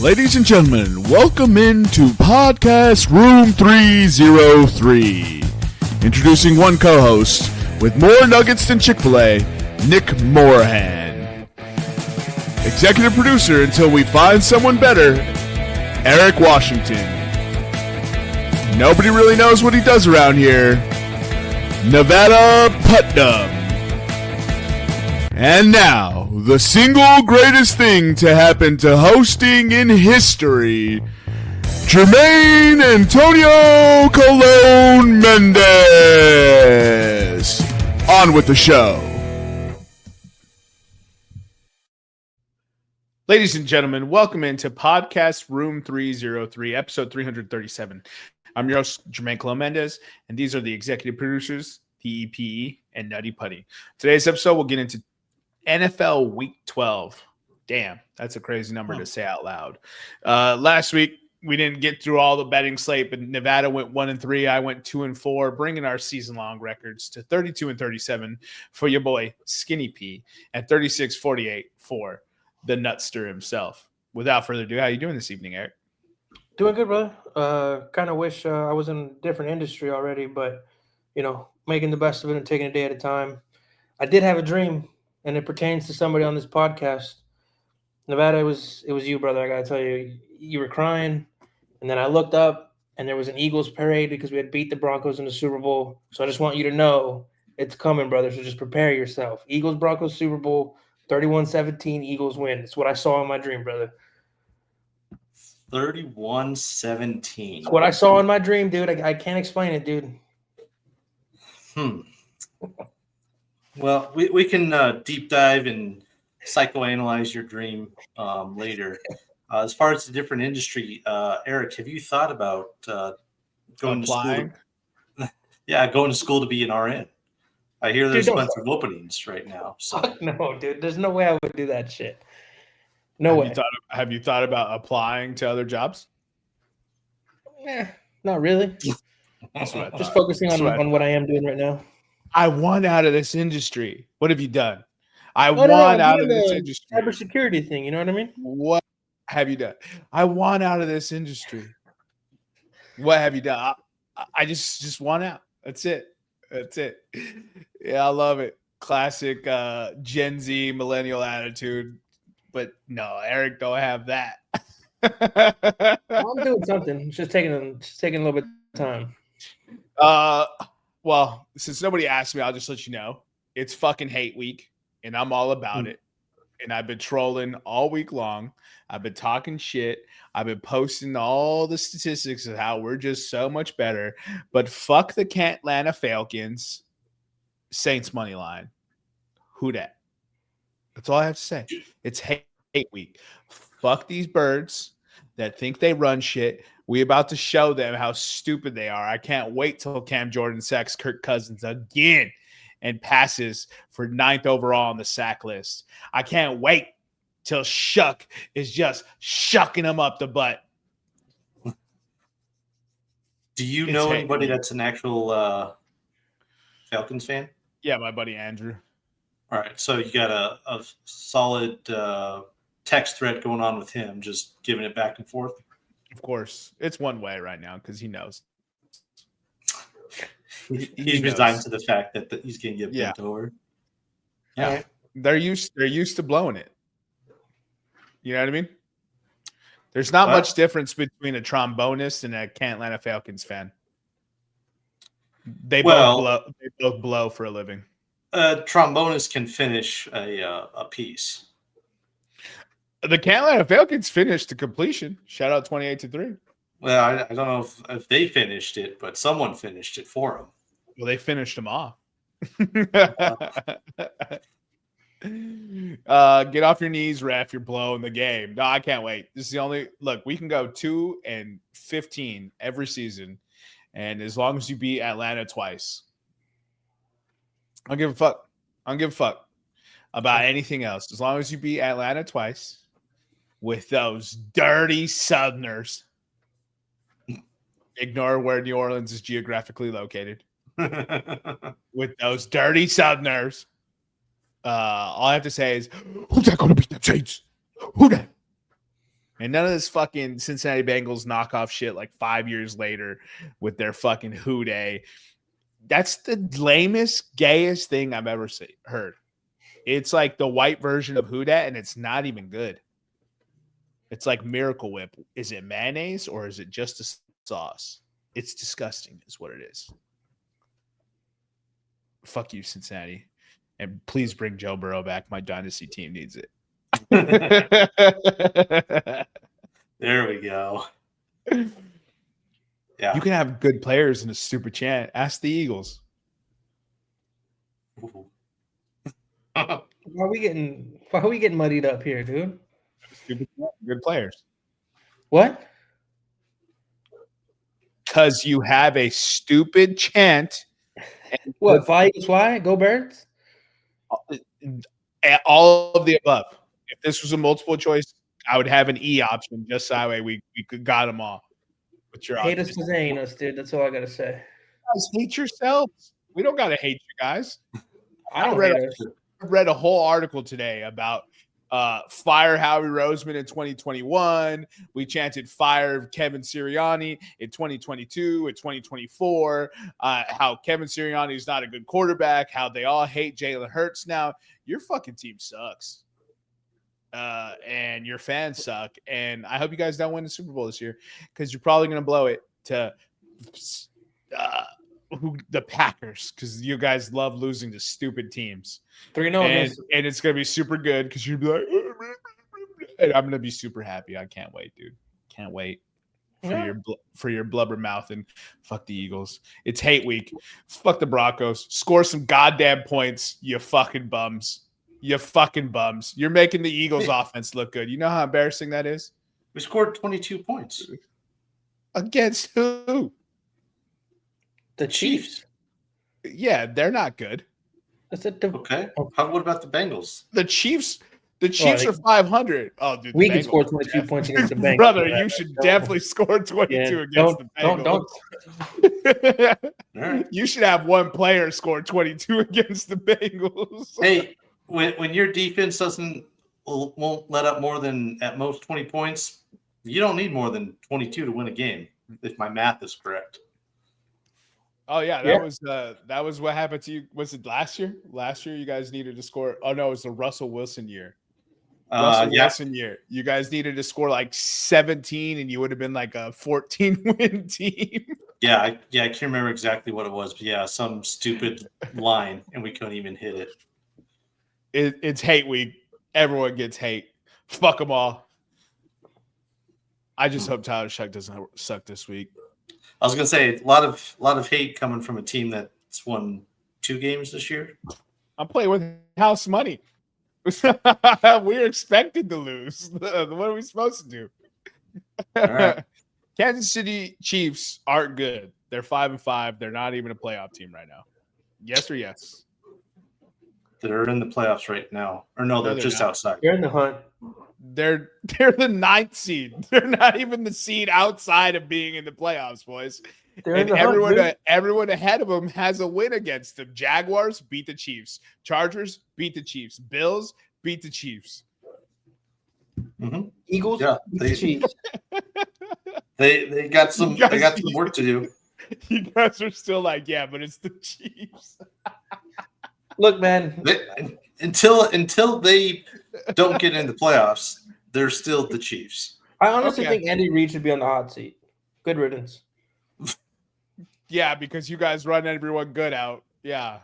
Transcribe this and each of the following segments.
Ladies and gentlemen, welcome into Podcast Room 303. Introducing one co-host with more nuggets than Chick-fil-A, Nick Morahan. Executive producer until we find someone better, Eric Washington. Nobody really knows what he does around here, Nevada Putnam. And now, the single greatest thing to happen to hosting in history, Jermaine Antonio Colon Mendez. On with the show. Ladies and gentlemen, welcome into Podcast Room 303, episode 337. I'm your host, Jermaine Colon Mendez, and these are the executive producers, the EPE, and Nutty Putty. Today's episode, we'll get into NFL Week 12. Damn, that's a crazy number to say out loud. Last week, we didn't get through all the betting slate, but Nevada went 1-3. I went 2-4, bringing our season-long records to 32-37 for your boy Skinny P and 36-48 for the Nutster himself. Without further ado, how are you doing this evening, Eric? Doing good, brother. Kind of wish I was in a different industry already, but, making the best of it and taking a day at a time. I did have a dream, and it pertains to somebody on this podcast. Nevada, it was you, brother. I got to tell you, you were crying, and then I looked up, and there was an Eagles parade because we had beat the Broncos in the Super Bowl. So I just want you to know it's coming, brother, so just prepare yourself. Eagles-Broncos Super Bowl, 31-17, Eagles win. It's what I saw in my dream, brother. 31-17. It's what I saw in my dream, dude. I can't explain it, dude. Well, we can deep dive and psychoanalyze your dream later. As far as the different industry, Eric, have you thought about going Applying? to school? Going to school to be an RN. I hear there's a bunch of openings right now. So. No, dude. There's no way I would do that shit. No way. Have you thought about applying to other jobs? Not really. Just focusing on what I am doing right now. I want out of this industry. What have you done? I want out of this industry. Cybersecurity thing, you know what I mean? What have you done? I want out of this industry. What have you done? I just want out. That's it. Yeah, I love it. Classic Gen Z millennial attitude. But no, Eric don't have that. I'm doing something. It's just taking a little bit of time. Well, since nobody asked me, I'll just let you know. It's fucking hate week, and I'm all about it. And I've been trolling all week long. I've been talking shit. I've been posting all the statistics of how we're just so much better. But fuck the Atlanta Falcons, Saints money line. Who dat? That's all I have to say. It's hate week. Fuck these birds that think they run shit. We about to show them how stupid they are. I can't wait till Cam Jordan sacks Kirk Cousins again and passes for 9th overall on the sack list. I can't wait till Shuck is just shucking him up the butt. Do you know anybody that's an actual Falcons fan? Yeah, my buddy Andrew. All right, so you got a solid text thread going on with him, just giving it back and forth. Of course, it's one way right now because he knows. He's resigned to the fact that he's going to get bent over. Yeah, they're used to blowing it. You know what I mean? There's not much difference between a trombonist and a Atlanta Falcons fan. They both blow for a living. A trombonist can finish a piece. The Atlanta Falcons finished to completion. Shout out 28-3. Well, I don't know if they finished it, but someone finished it for them. Well, they finished them off. Get off your knees, ref. You're blowing the game. No, I can't wait. This is the only look. We can go 2-15 every season, and as long as you beat Atlanta twice, I don't give a fuck about anything else. As long as you beat Atlanta twice with those dirty Southerners. Ignore where New Orleans is geographically located. With those dirty Southerners. All I have to say is, who's that going to beat them Saints? Who that? And none of this fucking Cincinnati Bengals knockoff shit like 5 years later with their fucking Who Day. That's the lamest, gayest thing I've ever heard. It's like the white version of Who Dat, and it's not even good. It's like Miracle Whip. Is it mayonnaise or is it just a sauce? It's disgusting is what it is. Fuck you, Cincinnati. And please bring Joe Burrow back. My dynasty team needs it. There we go. Yeah. You can have good players in a stupid chant. Ask the Eagles. Why are we getting muddied up here, dude? Stupid chant, good players. What? Because you have a stupid chant. What? Fly Eagles fly? Go Birds? All of the above. If this was a multiple choice, I would have an E option just so that way we could got them all. But you're hate us because they ain't us, dude. That's all I gotta say. Guys, hate yourselves. We don't gotta hate you guys. I read a whole article today about fire Howie Roseman in 2021. We chanted fire Kevin Sirianni in 2022 and 2024. How Kevin Sirianni is not a good quarterback. How they all hate Jalen Hurts now. Your fucking team sucks. And your fans suck. And I hope you guys don't win the Super Bowl this year because you're probably going to blow it to the Packers because you guys love losing to stupid teams. 3-0 and it's going to be super good because you'd be like, and I'm going to be super happy. I can't wait, dude. Can't wait for your blubber mouth and fuck the Eagles. It's hate week. Fuck the Broncos. Score some goddamn points, you fucking bums. You fucking bums. You're making the Eagles offense look good. You know how embarrassing that is? We scored 22 points. Against who? The Chiefs. Yeah, they're not good. Okay. What about the Bengals? The Chiefs are 500. Oh, dude. We can score 22 points against the Bengals. Brother, you should definitely score 22 against the Bengals. Right. You should have one player score 22 against the Bengals. Hey, when your defense won't let up more than at most 20 points, you don't need more than 22 to win a game, if my math is correct. Oh yeah, that was what happened to you. Was it last year? Last year you guys needed to score. Oh no, it was the Russell Wilson year. Wilson year. You guys needed to score like 17, and you would have been like a 14-win team. Yeah, I can't remember exactly what it was, but yeah, some stupid line, and we couldn't even hit it. It's hate week. Everyone gets hate. Fuck them all. I just hope Tyler Shuck doesn't suck this week. I was gonna say a lot of hate coming from a team that's won 2 games this year. I'm playing with house money. We're expected to lose. What are we supposed to do? All right. Kansas City Chiefs aren't good. They're 5-5. They're not even a playoff team right now. Yes or yes? They're in the playoffs right now. Or no, they're just outside. You're in the hunt. They're the 9th seed. They're not even the seed outside of being in the playoffs, boys. And everyone ahead of them has a win against them. Jaguars beat the Chiefs. Chargers beat the Chiefs. Bills beat the Chiefs. Mm-hmm. Eagles beat the Chiefs. They got some work to do. You guys are still like, yeah, but it's the Chiefs. Look, man. Until they don't get in the playoffs, they're still the Chiefs. I honestly think Andy Reid should be on the hot seat. Good riddance. Yeah, because you guys run everyone good out. Yeah.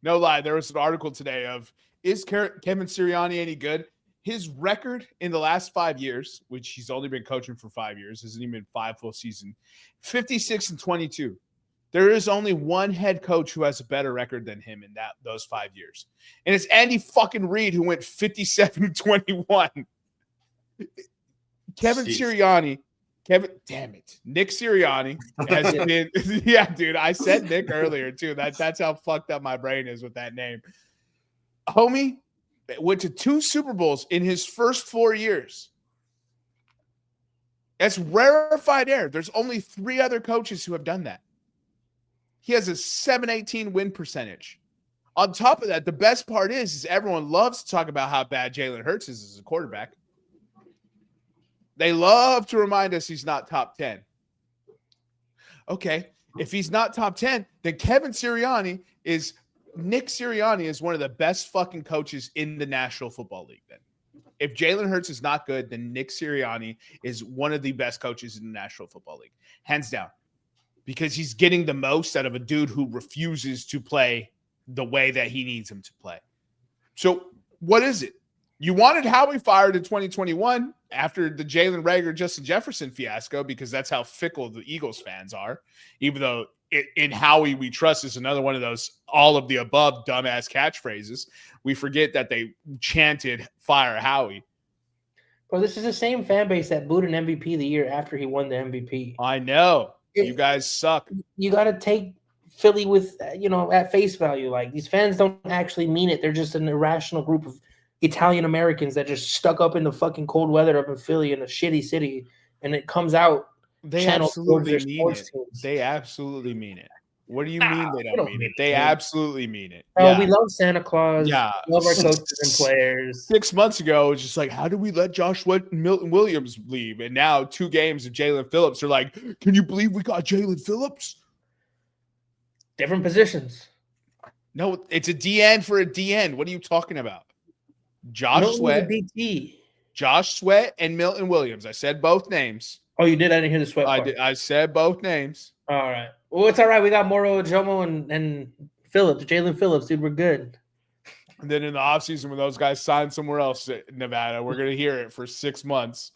No lie. There was an article today of, is Kevin Sirianni any good? His record in the last 5 years, which he's only been coaching for 5 years, hasn't even been 5 full seasons, 56-22. There is only one head coach who has a better record than him in those 5 years. And it's Andy fucking Reid who went 57-21. Nick Sirianni has been, yeah, dude, I said Nick earlier too. That's how fucked up my brain is with that name. Homie went to 2 Super Bowls in his first 4 years. That's rarefied air. There's only 3 other coaches who have done that. He has a 718 win percentage. On top of that, the best part is everyone loves to talk about how bad Jalen Hurts is as a quarterback. They love to remind us he's not top 10. Okay, if he's not top 10, then Nick Sirianni is one of the best fucking coaches in the National Football League then. If Jalen Hurts is not good, then Nick Sirianni is one of the best coaches in the National Football League. Hands down. Because he's getting the most out of a dude who refuses to play the way that he needs him to play. So what is it? You wanted Howie fired in 2021 after the Jalen Reagor, Justin Jefferson fiasco, because that's how fickle the Eagles fans are, even though in Howie we trust is another one of those all of the above dumbass catchphrases. We forget that they chanted fire Howie. Bro, this is the same fan base that booed an MVP the year after he won the MVP. I know. You guys suck. You got to take Philly with, at face value. Like, these fans don't actually mean it. They're just an irrational group of Italian Americans that just stuck up in the fucking cold weather up in Philly in a shitty city, and it comes out. They absolutely mean it. They absolutely mean it. What do you mean they don't mean it? They absolutely mean it. Oh, we love Santa Claus. Yeah. Love our coaches and players. 6 months ago, it was just like, how do we let Josh Sweat and Milton Williams leave? And now 2 games of Jalen Phillips, they're like, can you believe we got Jalen Phillips? Different positions. No, it's a DN for a DN. What are you talking about? Josh Sweat and Milton Williams. I said both names. Oh, you did? I didn't hear the Sweat part. I said both names. All right. Well, it's all right. We got Moro, Jomo, and Phillips, Jalen Phillips, dude. We're good. And then in the offseason, when those guys sign somewhere else in Nevada, we're going to hear it for 6 months.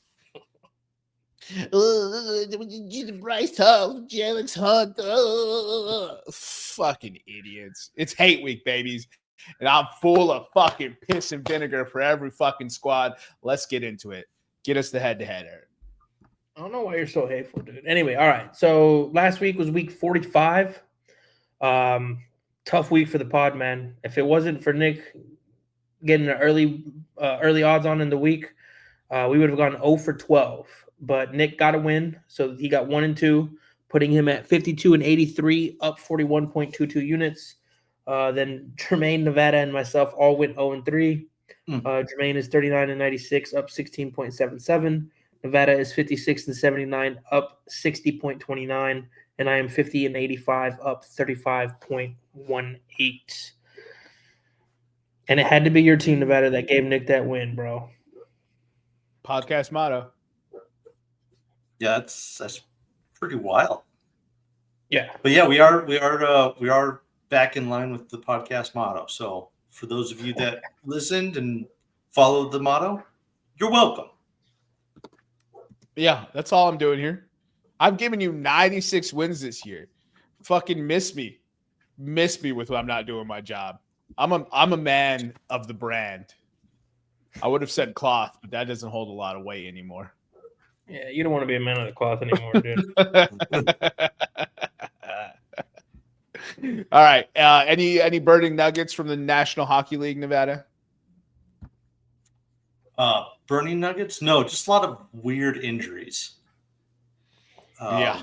Bryce Hunt, Jalen's Hunt. Fucking idiots. It's hate week, babies. And I'm full of fucking piss and vinegar for every fucking squad. Let's get into it. Get us the head-to-head, Eric. I don't know why you're so hateful, dude. Anyway, all right. So last week was week 45. Tough week for the pod, man. If it wasn't for Nick getting an early odds on in the week, we would have gone 0 for 12. But Nick got a win, so he got 1 and 2, putting him at 52 and 83, up 41.22 units. Then Jermaine, Nevada, and myself all went 0 and 3. Jermaine is 39 and 96, up 16.77. Nevada is 56 and 79, up 60.29. And I am 50 and 85, up 35.18. And it had to be your team, Nevada, that gave Nick that win, bro. Podcast motto. Yeah, that's pretty wild. Yeah, but yeah, we are back in line with the podcast motto. So for those of you that listened and followed the motto, you're welcome. Yeah, that's all I'm doing here. I've given you 96 wins this year. Fucking miss me with when I'm not doing my job. I'm a man of the brand. I would have said cloth, but that doesn't hold a lot of weight anymore. Yeah, you don't want to be a man of the cloth anymore, dude. All right. Any burning nuggets from the National Hockey League, Nevada? Burning nuggets? No, just a lot of weird injuries. Yeah.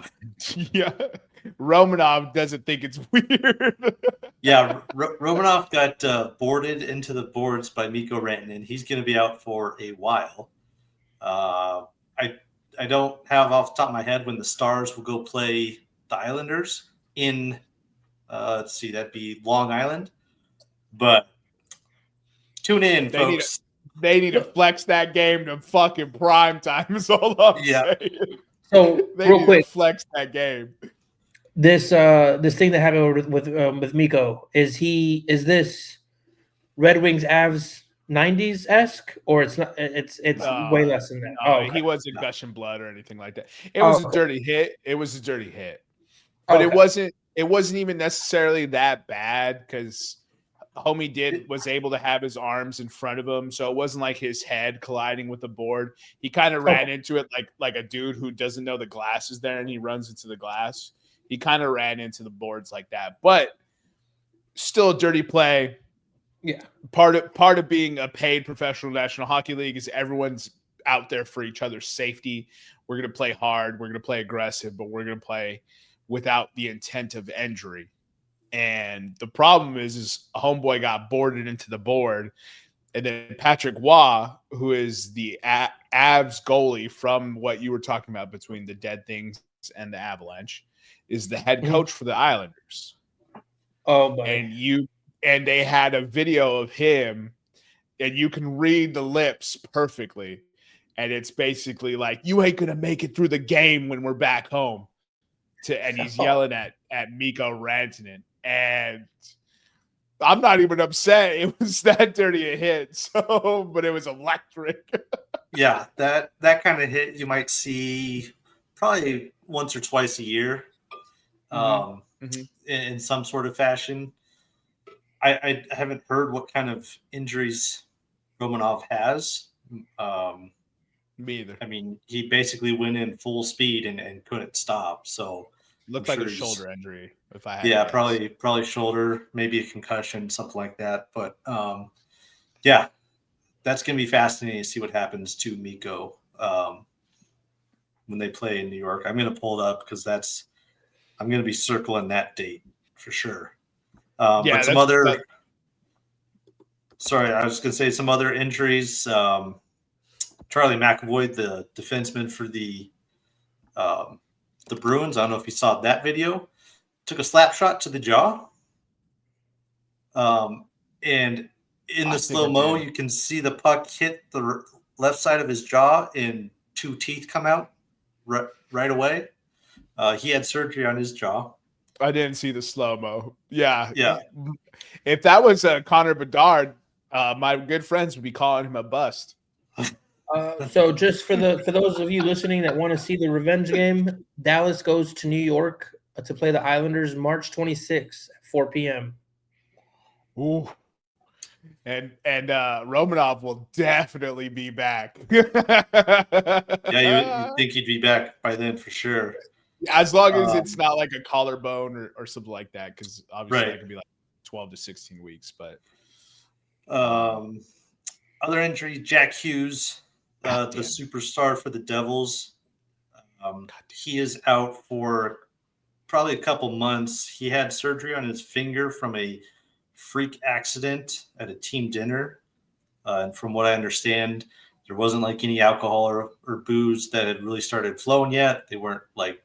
Romanov doesn't think it's weird. Yeah, Romanov got boarded into the boards by Mikko Rantanen. He's going to be out for a while. I don't have off the top of my head when the Stars will go play the Islanders in, let's see, that'd be Long Island. But tune in, folks. They need to flex that game to fucking prime time is all I'm saying. So real quick, flex that game. This thing that happened with Mikko, is this Red Wings Avs 90s-esque, or it's not? It's way less than that. No, he wasn't gushing blood or anything like that. It was a dirty hit. It was a dirty hit, but it wasn't even necessarily that bad because homie was able to have his arms in front of him, so it wasn't like his head colliding with the board. He kind of ran into it like a dude who doesn't know the glass is there and he runs into the glass. He kind of ran into the boards like that, but still a dirty play. Yeah. Part of being a paid professional National Hockey League is everyone's out there for each other's safety. We're going to play hard. We're going to play aggressive, but we're going to play without the intent of injury. And the problem is homeboy got boarded into the board. And then Patrick Waugh, who is the Avs goalie from what you were talking about between the Dead Things and the Avalanche, is the head coach for the Islanders. Oh, boy. And they had a video of him, and you can read the lips perfectly. And it's basically like, you ain't gonna make it through the game when we're back home. And he's yelling at Mikko Rantanen. And I'm not even upset. It was that dirty a hit. So, but it was electric. Yeah, that kind of hit you might see probably once or twice a year, in some sort of fashion. I haven't heard what kind of injuries Romanov has. Me either. I mean, he basically went in full speed and couldn't stop. So looked like a shoulder injury. If I had yeah, probably shoulder, maybe a concussion, something like that. But yeah, that's gonna be fascinating to see what happens to Mikko when they play in New York. I'm gonna pull it up because I'm gonna be circling that date for sure. But some other. Sorry, I was gonna say some other injuries. Charlie McAvoy, the defenseman for the Bruins. I don't know if you saw that video. Took a slap shot to the jaw. And in the slow-mo, you can see the puck hit the left side of his jaw and 2 teeth come out right away. He had surgery on his jaw. I didn't see the slow-mo. Yeah. Yeah. If that was Connor Bedard, my good friends would be calling him a bust. So just for those of you listening that want to see the revenge game, Dallas goes to New York to play the Islanders March 26th at 4 p.m. Ooh. And Romanov will definitely be back. Yeah, you think he'd be back by then for sure. As long as it's not like a collarbone or something like that, because obviously that could be like 12 to 16 weeks. But other injury, Jack Hughes, the superstar for the Devils. He is out for probably a couple months. He had surgery on his finger from a freak accident at a team dinner. And from what I understand, there wasn't like any alcohol or booze that had really started flowing yet. They weren't like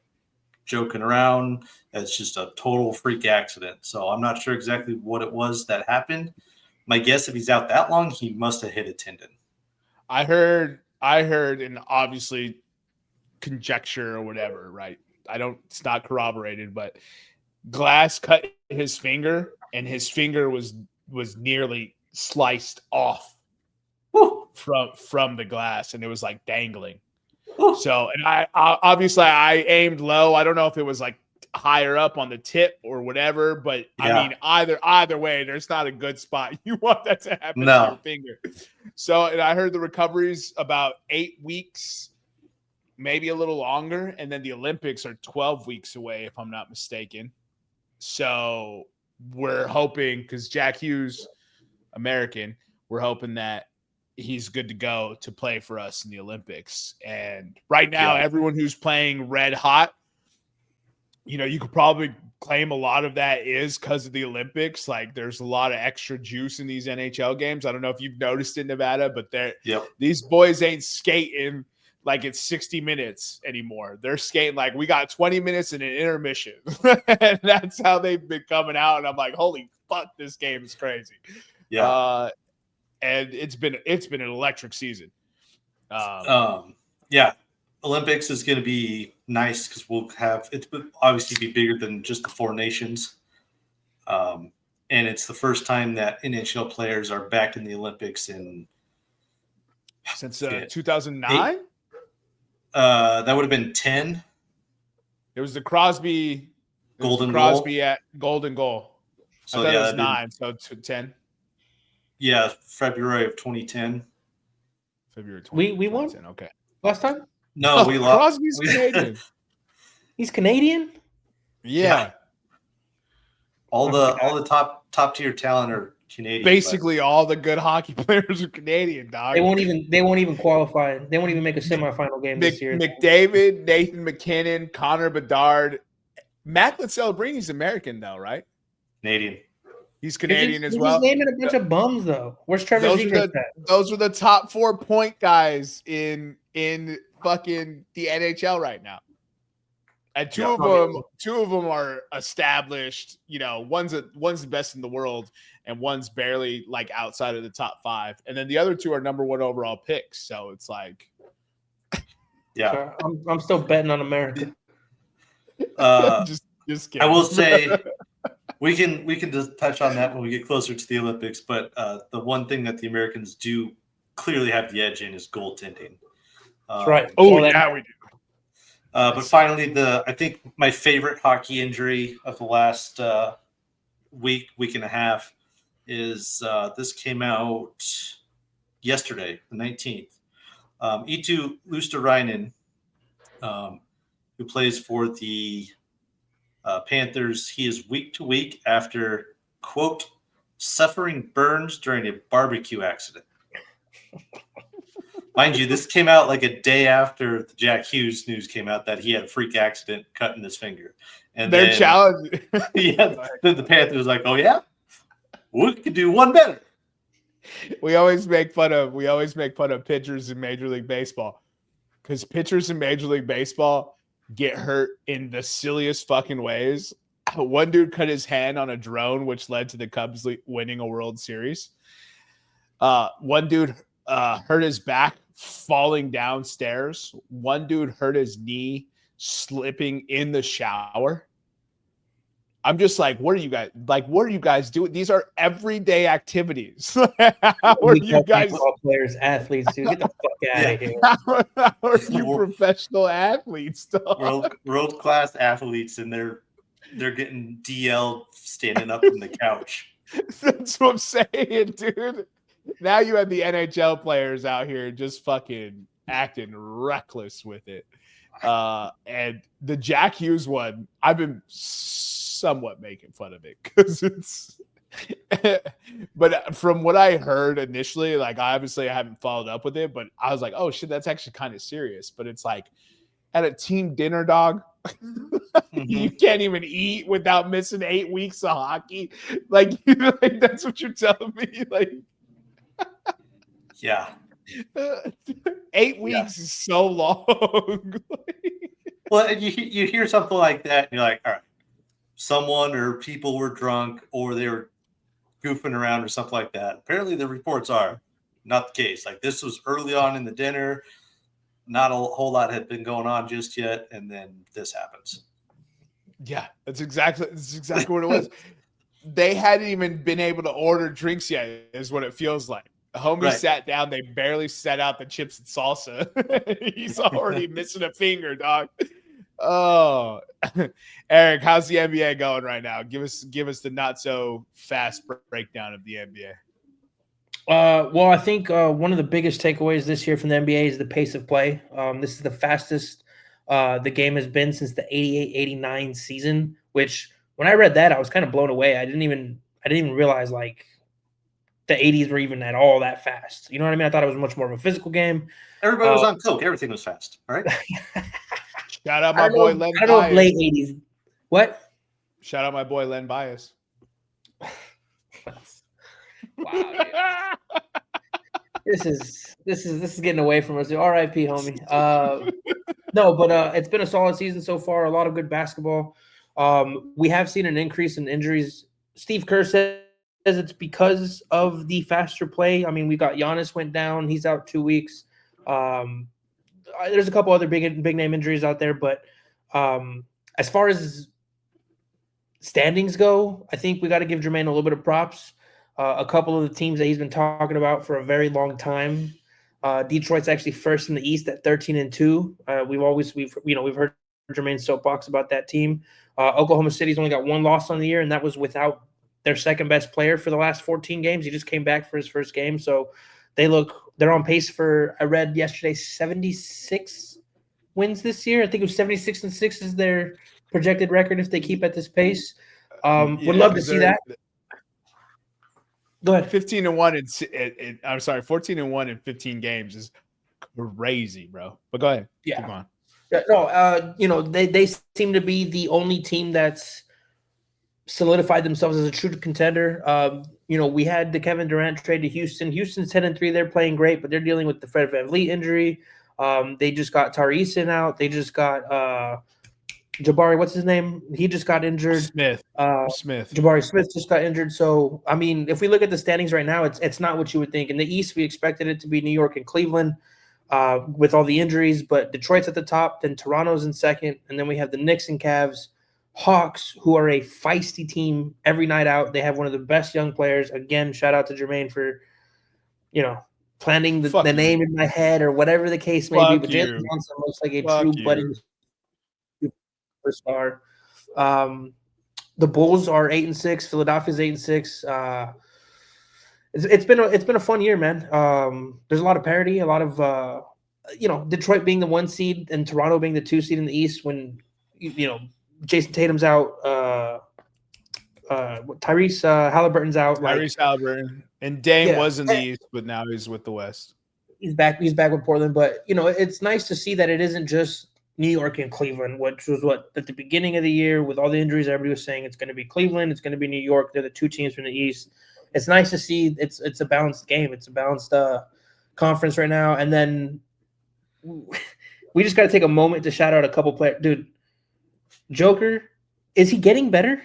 joking around. It's just a total freak accident. So I'm not sure exactly what it was that happened. My guess, if he's out that long, he must have hit a tendon. I heard, and obviously conjecture or whatever, right? It's not corroborated, but Glass cut his finger, and his finger was nearly sliced off from the glass, and it was like dangling. So, and I obviously aimed low. I don't know if it was like higher up on the tip or whatever, but I mean, either way, there's not a good spot. You want that to happen to your finger. So, and I heard the recovery's about 8 weeks, maybe a little longer, and then the Olympics are 12 weeks away, if I'm not mistaken. So we're hoping, because Jack Hughes, American, we're hoping that he's good to go to play for us in the Olympics. And right now, everyone who's playing red hot, you could probably claim a lot of that is because of the Olympics. Like, there's a lot of extra juice in these NHL games. I don't know if you've noticed in Nevada, but these boys ain't skating like it's 60 minutes anymore. They're skating like we got 20 minutes and an intermission. And that's how they've been coming out. And I'm like, holy fuck, this game is crazy. Yeah. And it's been an electric season. Olympics is going to be nice because it will obviously be bigger than just the 4 nations. And it's the first time that NHL players are back in the Olympics since 2009. That would have been 10. It was the Crosby at Golden Goal. So I thought it was 9, so 10. Yeah, February of 2010. February 2010. We won? Okay. Last time? No, we lost. Crosby's Canadian. He's Canadian? Yeah. All the top tier talent are Canadian. Basically, all the good hockey players are Canadian, dog. They won't even qualify. They won't even make a semifinal game this year. McDavid, Nathan McKinnon, Connor Bedard, Matt Celebrini is American though, right? Canadian. He's Canadian as he's well. He's naming a bunch of bums though. Where's Trevor Zegras at? Those are the top 4 point guys in fucking the NHL right now. And two of them are established. One's the best in the world, and one's barely like outside of the top 5. And then the other 2 are number 1 overall picks. So it's like, yeah, I'm still betting on America. Just kidding. I will say we can just touch on that when we get closer to the Olympics. But the one thing that the Americans do clearly have the edge in is goaltending. That's right. We do. But finally, I think my favorite hockey injury of the last week and a half is this came out yesterday, the 19th. Eetu Luosterainen, who plays for the Panthers, he is week to week after, quote, suffering burns during a barbecue accident. Mind you, this came out like a day after the Jack Hughes news came out that he had a freak accident cutting his finger. And they're challenging. The Panthers was like, oh yeah, we could do one better. We always make fun of pitchers in Major League Baseball, because pitchers in Major League Baseball get hurt in the silliest fucking ways. One dude cut his hand on a drone, which led to the Cubs winning a World Series. One dude hurt his back falling downstairs. One dude hurt his knee slipping in the shower. I'm just like, what are you guys doing? These are everyday activities. How are you guys? Players, athletes, dude, get the fuck out of here. How are you professional athletes? World-class athletes, and they're getting DL standing up from the couch. That's what I'm saying, dude. Now you have the NHL players out here just fucking acting reckless with it. And the Jack Hughes one, I've been somewhat making fun of it because it's but from what I heard initially, like I haven't followed up with it, but I was like, oh shit, that's actually kind of serious. But it's like at a team dinner, dog, you can't even eat without missing 8 weeks of hockey. Like that's what you're telling me. Like, yeah. 8 weeks is so long. Well, and you hear something like that, and you're like, all right, someone or people were drunk or they were goofing around or something like that. Apparently, the reports are not the case. Like, this was early on in the dinner. Not a whole lot had been going on just yet, and then this happens. Yeah, that's exactly what it was. They hadn't even been able to order drinks yet, is what it feels like. The homie sat down. They barely set out the chips and salsa. He's already missing a finger, dog. Oh, Eric, how's the NBA going right now? Give us the not so fast breakdown of the NBA. Well, I think one of the biggest takeaways this year from the NBA is the pace of play. This is the fastest the game has been since the 88-89 season, which when I read that, I was kind of blown away. I didn't even realize like the 80s were even at all that fast. You know what I mean? I thought it was much more of a physical game. Everybody was on coke. Everything was fast. All right. Shout out my boy Len Bias. I don't know late 80s. What? Shout out my boy Len Bias. Wow. This is getting away from us. R.I.P. homie. No, but it's been a solid season so far. A lot of good basketball. We have seen an increase in injuries. Steve Kerr says it's because of the faster play. I mean, we got Giannis went down. He's out 2 weeks. There's a couple other big name injuries out there, but as far as standings go, I think we got to give Jermaine a little bit of props. A couple of the teams that he's been talking about for a very long time. Detroit's actually first in the East at 13-2. We've heard Jermaine's soapbox about that team. Oklahoma City's only got one loss on the year, and that was without their second best player for the last 14 games. He just came back for his first game, so they're on pace for, I read yesterday, 76 wins this year. I think it was 76-6 is their projected record if they keep at this pace. Would love to see that. Go ahead. 15-1 I'm sorry, 14-1 in 15 games is crazy, bro. But go ahead. Yeah. Come on. Yeah, no, they seem to be the only team that's solidified themselves as a true contender. We had the Kevin Durant trade to Houston. Houston's 10-3. They're playing great, but they're dealing with the Fred VanVleet injury. They just got Tariq out. They just got Jabari, what's his name? He just got injured. Smith. Jabari Smith just got injured. So, I mean, if we look at the standings right now, it's not what you would think. In the East, we expected it to be New York and Cleveland with all the injuries, but Detroit's at the top, then Toronto's in second, and then we have the Knicks and Cavs, Hawks, who are a feisty team every night out. They have one of the best young players. Again, shout out to Jermaine for, planting the name in my head or whatever the case may be. But Jalen Johnson looks like a true budding superstar. The Bulls are 8-6. Philadelphia's 8-6. It's been a fun year, man. There's a lot of parity, a lot of Detroit being the 1 seed and Toronto being the 2 seed in the East. When Jason Tatum's out, Tyrese Halliburton's out. Tyrese Halliburton and Dame was in the East, but now he's with the West. He's back with Portland, but it's nice to see that it isn't just New York and Cleveland, which was what at the beginning of the year with all the injuries, everybody was saying it's going to be Cleveland, it's going to be New York. They're the 2 teams from the East. It's nice to see it's a balanced game. It's a balanced conference right now. And then we just got to take a moment to shout out a couple players. Dude, Joker, is he getting better?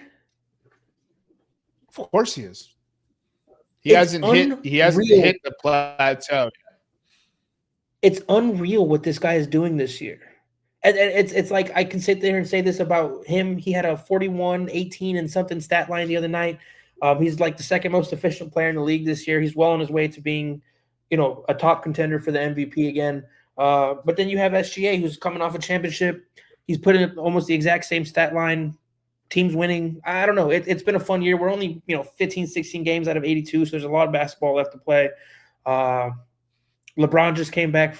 Of course he is. He hasn't hit the plateau. It's unreal what this guy is doing this year. And it's like I can sit there and say this about him. He had a 41, 18, and something stat line the other night. He's like the second most efficient player in the league this year. He's well on his way to being, a top contender for the MVP again. But then you have SGA, who's coming off a championship. He's putting up almost the exact same stat line. Teams winning. I don't know. It's been a fun year. We're only 15, 16 games out of 82, so there's a lot of basketball left to play. LeBron just came back.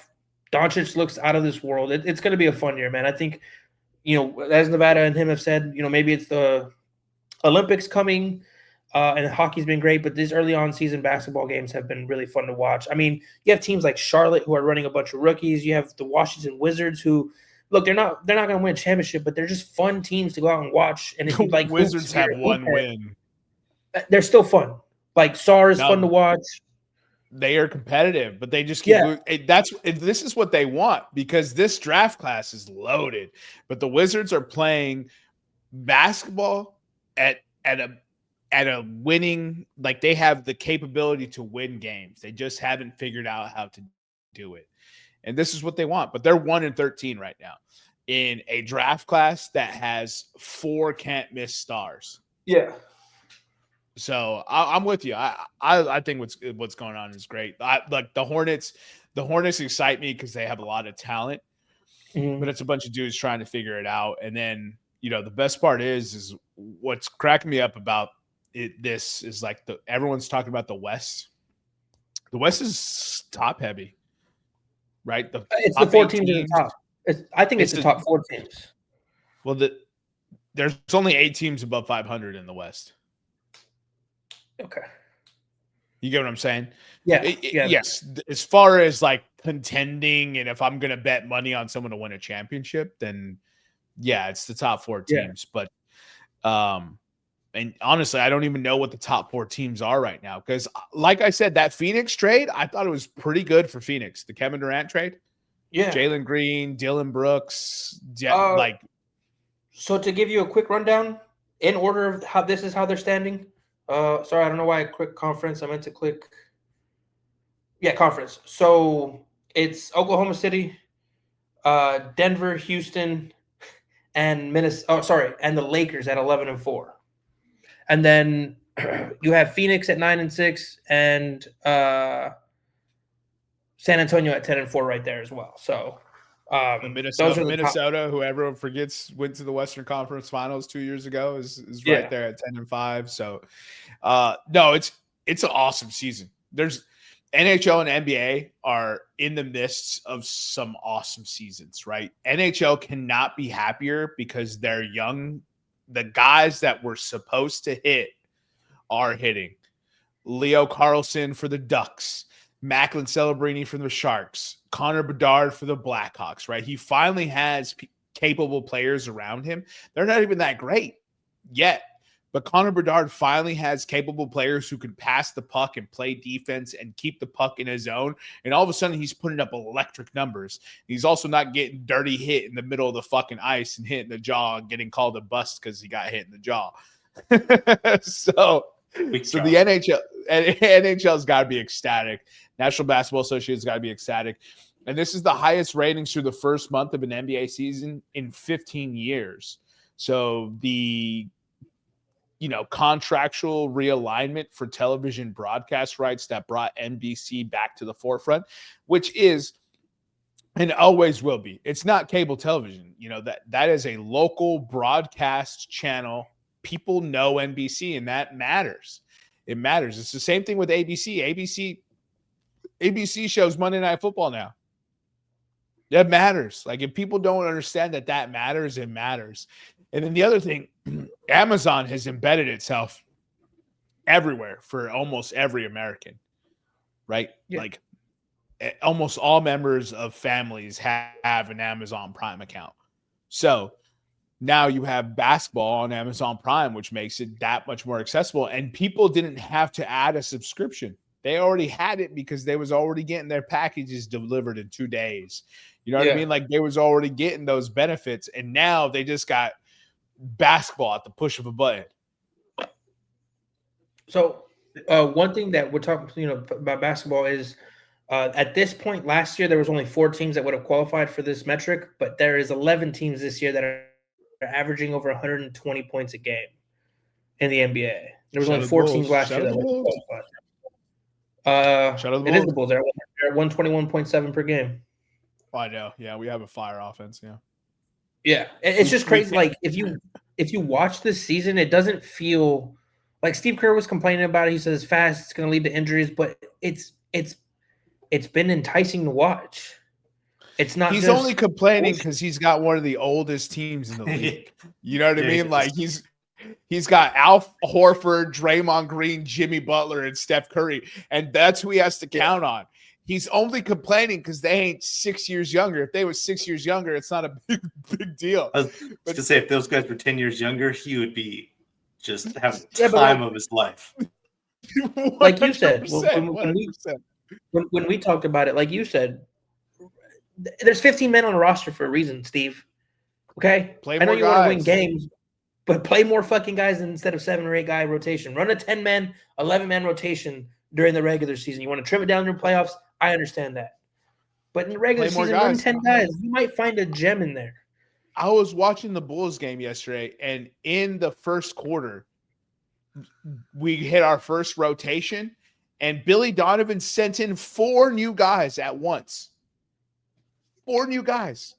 Doncic looks out of this world. It's going to be a fun year, man. I think, as Nevada and him have said, maybe it's the Olympics coming, and hockey's been great, but these early on season basketball games have been really fun to watch. I mean, you have teams like Charlotte who are running a bunch of rookies. You have the Washington Wizards who, look, they're not going to win a championship, but they're just fun teams to go out and watch. And if you like Wizards have one win, they're still fun. Like SAR is fun to watch. They are competitive, but they just keep this is what they want because this draft class is loaded. But the Wizards are playing basketball at a winning, like they have the capability to win games. They just haven't figured out how to do it. And this is what they want. But they're 1-13 right now in a draft class that has 4 can't miss stars. Yeah. So I'm with you. I think what's going on is great. Like the Hornets excite me because they have a lot of talent, but it's a bunch of dudes trying to figure it out. And then the best part is what's cracking me up about it. This is like everyone's talking about the West. The West is top heavy, right? It's the 4 teams at the top. I think it's the top 4 teams. Well, there's only 8 teams above 500 in the West. Okay. You get what I'm saying? Yeah. Yes. As far as like contending, and if I'm going to bet money on someone to win a championship, then yeah, it's the top 4 teams. But, and honestly, I don't even know what the top 4 teams are right now. Because like I said, that Phoenix trade, I thought it was pretty good for Phoenix. The Kevin Durant trade. Yeah. Jalen Green, Dylan Brooks. So to give you a quick rundown in order of how they're standing. Sorry, I don't know why I clicked conference. I meant to click. Yeah, conference. So it's Oklahoma City, Denver, Houston, and Minnesota. And the Lakers at 11-4. And then you have Phoenix at 9-6 and San Antonio at 10-4 right there as well. So Minnesota, who everyone forgets went to the Western Conference Finals 2 years ago, is right there at 10-5. So, no, it's an awesome season. There's NHL and NBA are in the midst of some awesome seasons, right? NHL cannot be happier because they're young. The guys that were supposed to hit are hitting. Leo Carlson for the Ducks. Macklin Celebrini for the Sharks, Connor Bedard for the Blackhawks, right? He finally has capable players around him. They're not even that great yet, But Connor Bedard finally has capable players who can pass the puck and play defense and keep the puck in his zone. And all of a sudden, he's putting up electric numbers. He's also not getting dirty hit in the middle of the fucking ice and hitting the jaw and getting called a bust because he got hit in the jaw. So the NHL's got to be ecstatic. National Basketball Association's got to be ecstatic. And this is the highest ratings through the first month of an NBA season in 15 years. So the contractual realignment for television broadcast rights that brought NBC back to the forefront, which is and always will be. It's not cable television. That is a local broadcast channel. People know NBC, and that matters. It matters. It's the same thing with ABC. ABC shows Monday Night Football now. That matters. Like, if people don't understand that matters, it matters. And then the other thing, Amazon has embedded itself everywhere for almost every American, right? Yeah. Like, almost all members of families have an Amazon Prime account. So now you have basketball on Amazon Prime, which makes it that much more accessible. And people didn't have to add a subscription. They already had it because they was already getting their packages delivered in 2 days. You know what I mean? Like, they was already getting those benefits. And now they just got basketball at the push of a button. So one thing that we're talking, about basketball is at this point last year, there was only 4 teams that would have qualified for this metric, but there is 11 teams this year that are averaging over 120 points a game in the NBA. There was only 4 teams last year that would have qualified. It is the Bulls. They're at 121.7 per game. Oh, I know. Yeah, we have a fire offense. Yeah. Yeah, it's just crazy. Like, if you watch this season, it doesn't feel like Steve Kerr was complaining about it. He says it's fast, it's going to lead to injuries, but it's been enticing to watch. It's not. He's only complaining because he's got one of the oldest teams in the league. You know what I mean? Like, he's got Al Horford, Draymond Green, Jimmy Butler, and Steph Curry, and that's who he has to count on. He's only complaining because they ain't 6 years younger. If they were 6 years younger, it's not a big deal. I was going to say, if those guys were 10 years younger, he would be just having the time of his life. Like you said, when we talked about it, like you said, there's 15 men on a roster for a reason, Steve. Okay? I know you want to win games, but play more fucking guys instead of 7 or 8 guy rotation. Run a 10-man, 11-man rotation during the regular season. You want to trim it down in the playoffs? I understand that. But in the regular season, run 10 guys. You might find a gem in there. I was watching the Bulls game yesterday, and in the first quarter, we hit our first rotation, and Billy Donovan sent in 4 new guys at once. 4 new guys.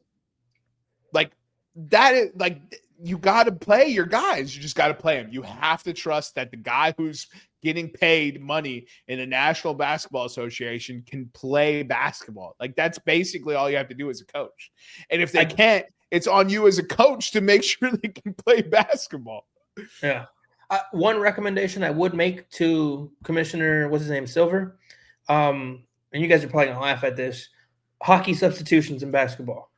Like, that is, like, you got to play your guys. You just got to play them. You have to trust that the guy who's getting paid money in the National Basketball Association can play basketball. Like, that's basically all you have to do as a coach. And if they can't, it's on you as a coach to make sure they can play basketball. Yeah. One recommendation I would make to Commissioner, what's his name, Silver, and you guys are probably going to laugh at this, hockey substitutions in basketball.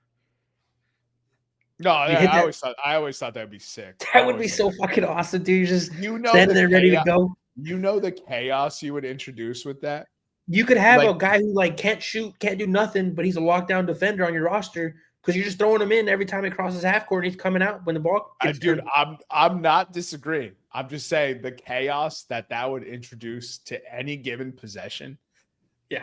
No, I always thought that'd be sick. That would be so fucking awesome, dude. You just stand there ready to go. You know the chaos you would introduce with that? You could have a guy who can't shoot, can't do nothing, but he's a lockdown defender on your roster because you're just throwing him in every time he crosses half court and he's coming out when the ball gets dude, I'm not disagreeing. I'm just saying the chaos that would introduce to any given possession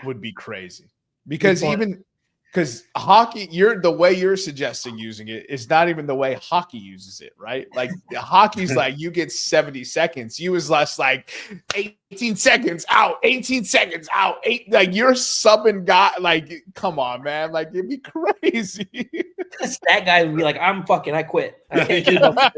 would be crazy. Because hockey, the way you're suggesting using it is not even the way hockey uses it, right? Like, hockey's like you get 70 seconds. You was less like 18 seconds out, 18 seconds out. Like, you're subbing guy. Like, come on, man. Like, it'd be crazy. That guy would be like, I quit. I can't keep up.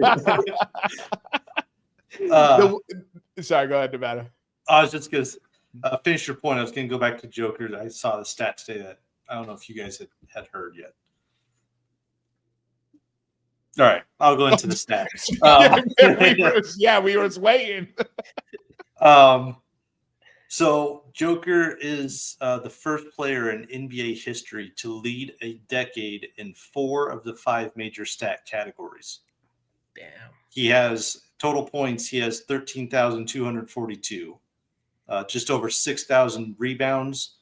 Sorry, go ahead, Nevada. I was just going to finish your point. I was going to go back to Joker. I saw the stat today that I don't know if you guys had heard yet. All right, I'll go into the stats. We were waiting. So Joker is the first player in NBA history to lead a decade in 4 of the 5 major stat categories. Damn. He has total points, he has 13,242. Just over 6,000 rebounds,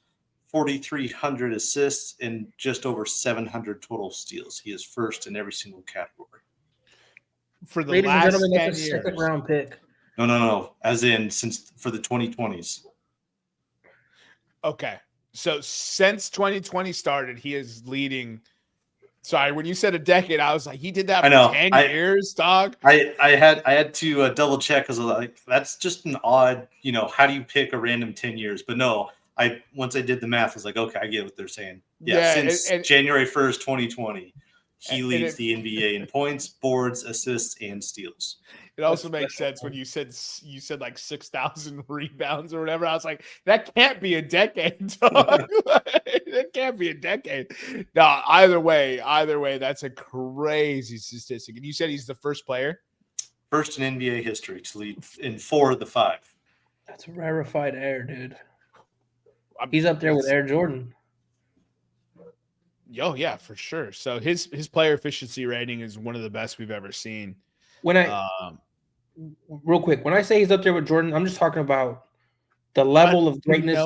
4,300 assists, and just over 700 total steals. He is first in every single category. For the Ladies and last gentlemen, 10 that's a years. second round pick. No. As in for the 2020s. Okay. So since 2020 started, he is leading. Sorry, when you said a decade, I was like, he did that for 10 years, dog. I had to double check because like that's just an odd, how do you pick a random 10 years? But no, once I did the math, I was like, okay, I get what they're saying. Yeah, since January 1st, 2020, he leads the NBA in points, boards, assists, and steals. It also makes sense when you said like 6,000 rebounds or whatever. I was like, that can't be a decade, dog. That can't be a decade. No, either way, that's a crazy statistic. And you said he's the first player? First in NBA history to lead in 4 of the 5. That's a rarefied air, dude. He's up there with Air Jordan. Yo, yeah, for sure. So his player efficiency rating is one of the best we've ever seen. Real quick, when I say he's up there with Jordan, I'm just talking about the level of greatness.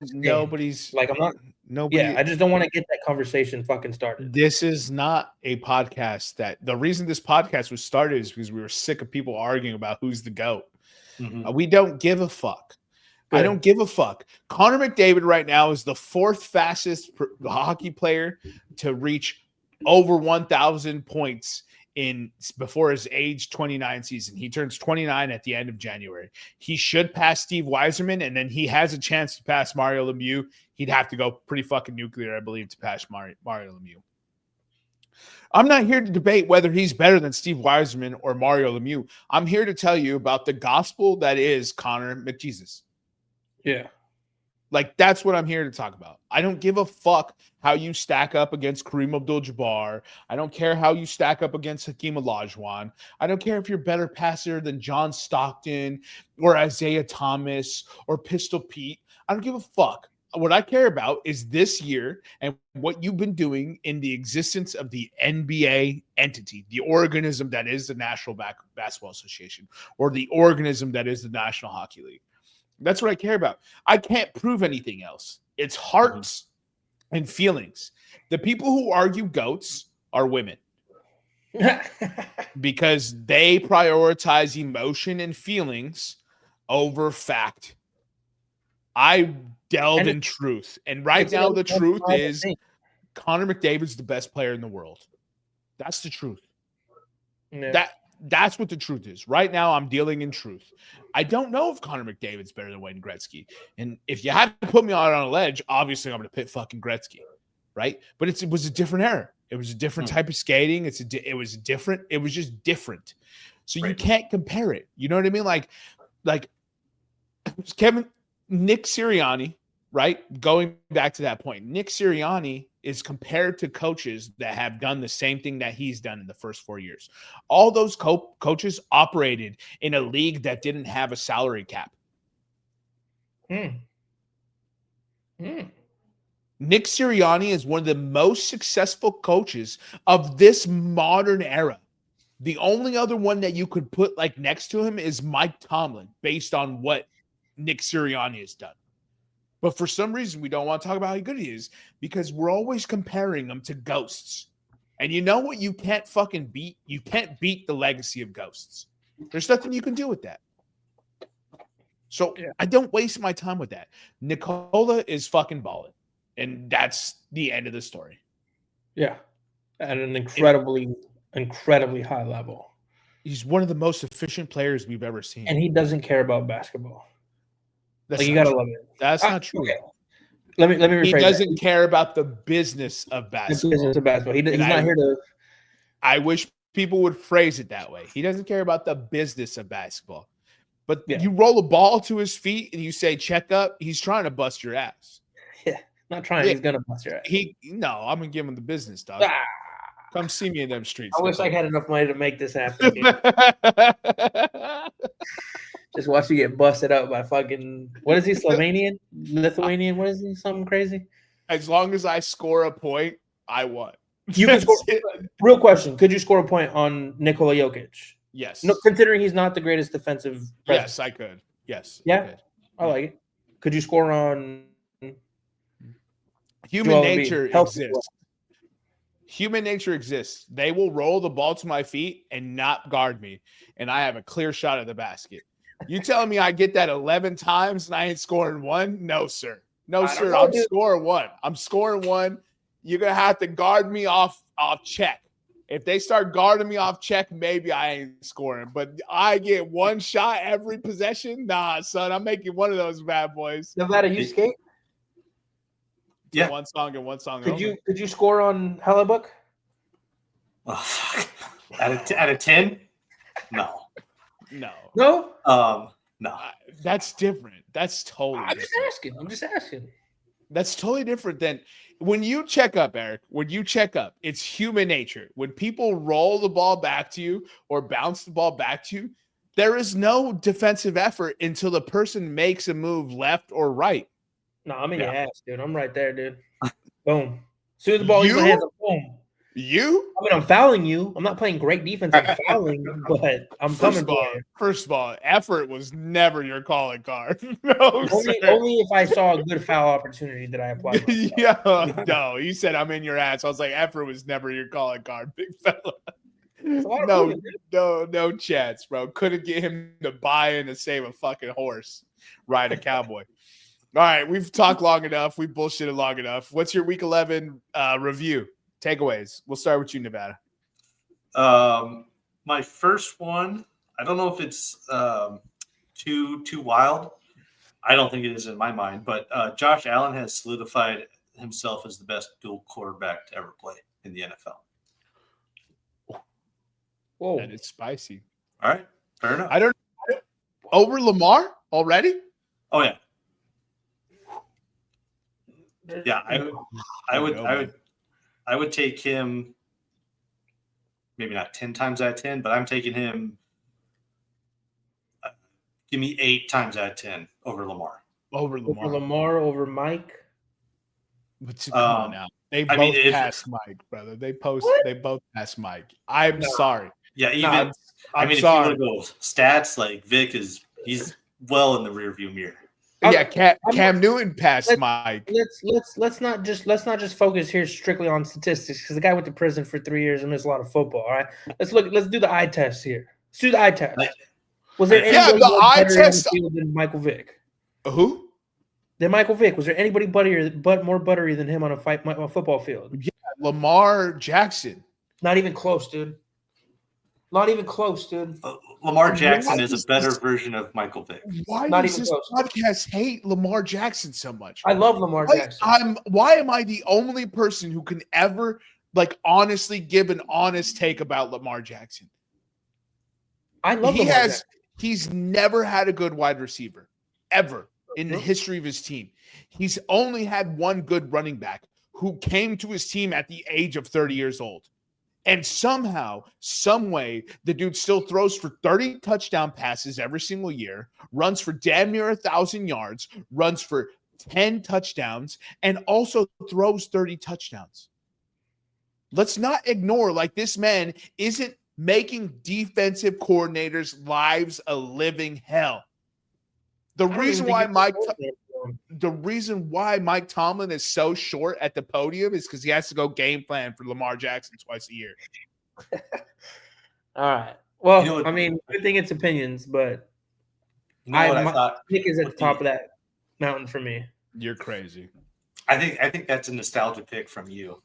Nobody's like, I'm not. Nobody. Yeah, I just don't want to get that conversation fucking started. This is not a podcast the reason this podcast was started is because we were sick of people arguing about who's the GOAT. Mm-hmm. We don't give a fuck. Good. I don't give a fuck. Connor McDavid right now is the 4th fastest hockey player to reach over 1,000 points before his age 29 season. He turns 29 at the end of January. He should pass Steve Yzerman, and then he has a chance to pass Mario Lemieux. He'd have to go pretty fucking nuclear, I believe, to pass Mario Lemieux. I'm not here to debate whether he's better than Steve Yzerman or Mario Lemieux. I'm here to tell you about the gospel that is Connor McJesus. Yeah. Like, that's what I'm here to talk about. I don't give a fuck how you stack up against Kareem Abdul-Jabbar. I don't care how you stack up against Hakeem Olajuwon. I don't care if you're a better passer than John Stockton or Isaiah Thomas or Pistol Pete. I don't give a fuck. What I care about is this year and what you've been doing in the existence of the NBA entity, the organism that is the National Basketball Association, or the organism that is the National Hockey League. That's what I care about. I can't prove anything else. It's hearts and feelings. The people who argue GOATs are women because they prioritize emotion and feelings over fact. I delve in truth. And right now, the truth is Connor McDavid's the best player in the world. That's the truth. Yeah. That's what the truth is. Right now, I'm dealing in truth. I don't know if Connor McDavid's better than Wayne Gretzky. And if you had to put me on a ledge, obviously I'm going to pit fucking Gretzky, right? But it was a different era. It was a different type of skating. It was different. It was just different. So you can't compare it. You know what I mean? Like Nick Sirianni, right? Going back to that point, Nick Sirianni is compared to coaches that have done the same thing that he's done in the first 4 years. All those coaches operated in a league that didn't have a salary cap. Nick Sirianni is one of the most successful coaches of this modern era. The only other one that you could put like next to him is Mike Tomlin, based on what Nick Sirianni has done. But for some reason, we don't want to talk about how good he is because we're always comparing them to ghosts. And you know what you can't fucking beat? You can't beat the legacy of ghosts. There's nothing you can do with that. So I don't waste my time with that. Nikola is fucking balling. And that's the end of the story. Yeah. At an incredibly high level. He's one of the most efficient players we've ever seen. And he doesn't care about basketball. That's you gotta love it. That's not true. Okay. Let me rephrase. He doesn't care about the business of basketball. The business of basketball. He's not here to. I wish people would phrase it that way. He doesn't care about the business of basketball. But you roll a ball to his feet and you say, check up, he's trying to bust your ass. Yeah, not trying. He's going to bust your ass. I'm going to give him the business, dog. Come see me in them streets. I wish I had enough money to make this happen. Just watch you get busted up by fucking, what is he, Slovenian? Lithuanian? What is he? Something crazy? As long as I score a point, I won. You can score, real question. Could you score a point on Nikola Jokic? Yes. No, considering he's not the greatest defensive presence. Yes, I could. Yes. Yeah? I could. I like it. Could you score on Human Joel Embiid? nature Healthy exists. Human nature exists. They will roll the ball to my feet and not guard me, and I have a clear shot at the basket. You telling me I get that 11 times and I ain't scoring one? No, sir. No, sir. I'm scoring one. I'm scoring one. You're going to have to guard me off check. If they start guarding me off check, maybe I ain't scoring. But I get one shot every possession? Nah, son. I'm making one of those bad boys. Nevada, you skate? Yeah. One song and one song only. Could you score on Hellebuck? Oh, fuck. Out of 10? No. No? No. That's different. That's totally different. I'm just asking. That's totally different than when you check up, Eric. When you check up, it's human nature. When people roll the ball back to you or bounce the ball back to you, there is no defensive effort until the person makes a move left or right. No, I'm in your ass, dude. I'm right there, dude. Boom. As soon as the ball leaves my hands, boom. You? I mean, I'm fouling you. I'm not playing great defense. I'm fouling, but I'm coming for you. First of all, effort was never your calling card. No, only if I saw a good foul opportunity that I applied. Yeah, no. You said I'm in your ass. I was like, effort was never your calling card, big fella. No chance, bro. Couldn't get him to buy in to save a fucking horse, ride a cowboy. All right, we've talked long enough. We've bullshitted long enough. What's your Week 11 review? Takeaways. We'll start with you, Nevada. My first one, I don't know if it's too wild. I don't think it is in my mind, but Josh Allen has solidified himself as the best dual quarterback to ever play in the NFL. Whoa, that is spicy. All right, fair enough. I don't over Lamar already. Oh yeah, yeah. I would take him. Maybe not 10 times out of 10, but I'm taking him. Give me 8 times out of 10 over Lamar. Over Mike. But come on now. They both passed Mike, brother. They both passed Mike. I'm sorry. Yeah, even I'm sorry. If you want to go stats, like Vic he's well in the rearview mirror. Yeah, Cam Newton passed Mike. Let's not just focus here strictly on statistics because the guy went to prison for 3 years and missed a lot of football. All right, let's do the eye test here. Let's do the eye test. Was there anybody the eye test than Michael Vick? Who? Than Michael Vick. Was there anybody more buttery than him on a football field? Yeah, Lamar Jackson. Not even close, dude. Not even close, dude. Lamar Jackson is a better version of Michael Vick. Why does this podcast hate Lamar Jackson so much? I love Lamar Jackson. Why am I the only person who can ever honestly give an honest take about Lamar Jackson? I love Lamar Jackson. He's never had a good wide receiver ever in the history of his team. He's only had one good running back who came to his team at the age of 30 years old. And somehow, some way, the dude still throws for 30 touchdown passes every single year, runs for damn near 1,000 yards, runs for 10 touchdowns, and also throws 30 touchdowns. Let's not ignore, this man isn't making defensive coordinators' lives a living hell. The reason why Mike Tomlin is so short at the podium is because he has to go game plan for Lamar Jackson twice a year. All right. Well, I mean, good thing it's opinions, but I thought Nick is at the top of that mountain for me. You're crazy. I think that's a nostalgia pick from you.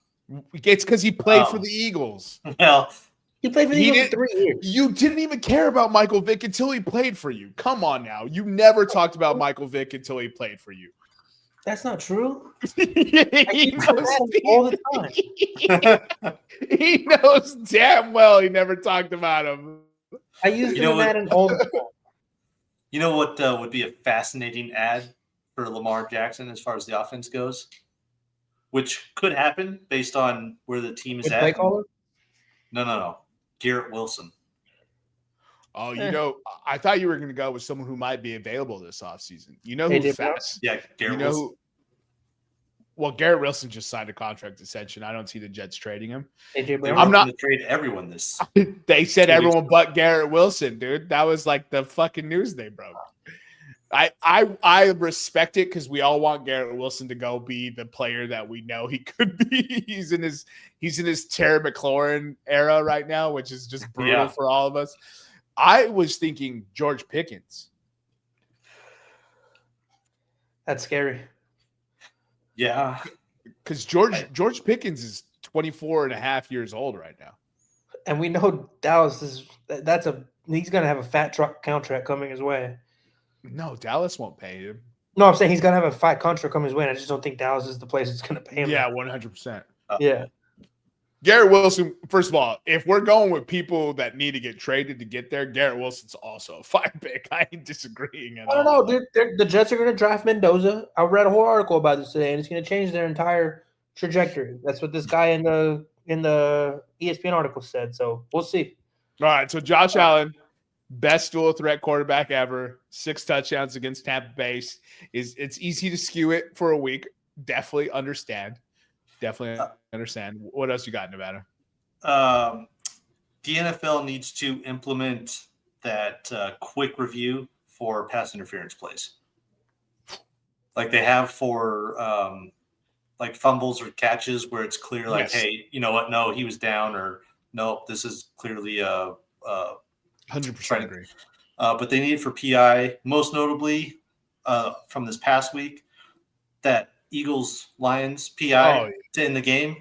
It's because he played for the Eagles. Well, he played for the Eagles for 3 years. You didn't even care about Michael Vick until he played for you. Come on now. You never talked about Michael Vick until he played for you. That's not true. He knows all the time. He knows damn well he never talked about him. I used to Madden all the time. You know what would be a fascinating ad for Lamar Jackson as far as the offense goes? Which could happen based on where the team is at. Play caller? No. Garrett Wilson. Oh, I thought you were going to go with someone who might be available this offseason. You know who's fast? Yeah, Garrett Wilson. Well, Garrett Wilson just signed a contract extension. I don't see the Jets trading him. AJ They Brown. were looking to trade everyone this. They said 2 weeks everyone ago. but Garrett Wilson, dude. That was like the fucking news they broke. I respect it because we all want Garrett Wilson to go be the player that we know he could be. He's in his Terry McLaurin era right now, which is just brutal for all of us. I was thinking George Pickens. That's scary. Yeah. Because George Pickens is 24 and a half years old right now. And we know Dallas he's going to have a fat truck contract coming his way. No, Dallas won't pay him. No, I'm saying he's going to have a fat contract coming his way, and I just don't think Dallas is the place that's going to pay him. Yeah, 100%. Yeah. Garrett Wilson, first of all, if we're going with people that need to get traded to get there, Garrett Wilson's also a 5 pick. I ain't disagreeing at all. I don't know. The Jets are going to draft Mendoza. I read a whole article about this today, and it's going to change their entire trajectory. That's what this guy in the ESPN article said. So we'll see. All right. So Josh Allen, best dual threat quarterback ever, 6 touchdowns against Tampa Bay. It's easy to skew it for a week. Definitely understand. What else you got, Nevada? The NFL needs to implement that quick review for pass interference plays, like they have for like fumbles or catches, where it's clear, like, hey, you know what? No, he was down, or no, this is clearly 100% agree. But they need it for PI, most notably from this past week, that Eagles-Lions PI in the game.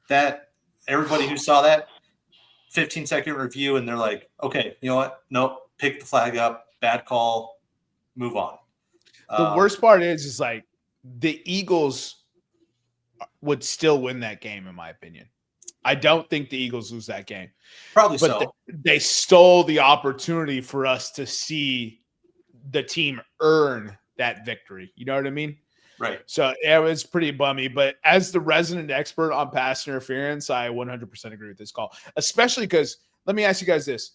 That everybody who saw that 15-second review, and they're like, okay, you know what? Nope, pick the flag up, bad call, move on. The worst part is like the Eagles would still win that game, in my opinion. I don't think the Eagles lose that game. Probably so. They stole the opportunity for us to see the team earn that victory. You know what I mean? Right. So it was pretty bummy. But as the resident expert on pass interference, I 100% agree with this call, especially because let me ask you guys this.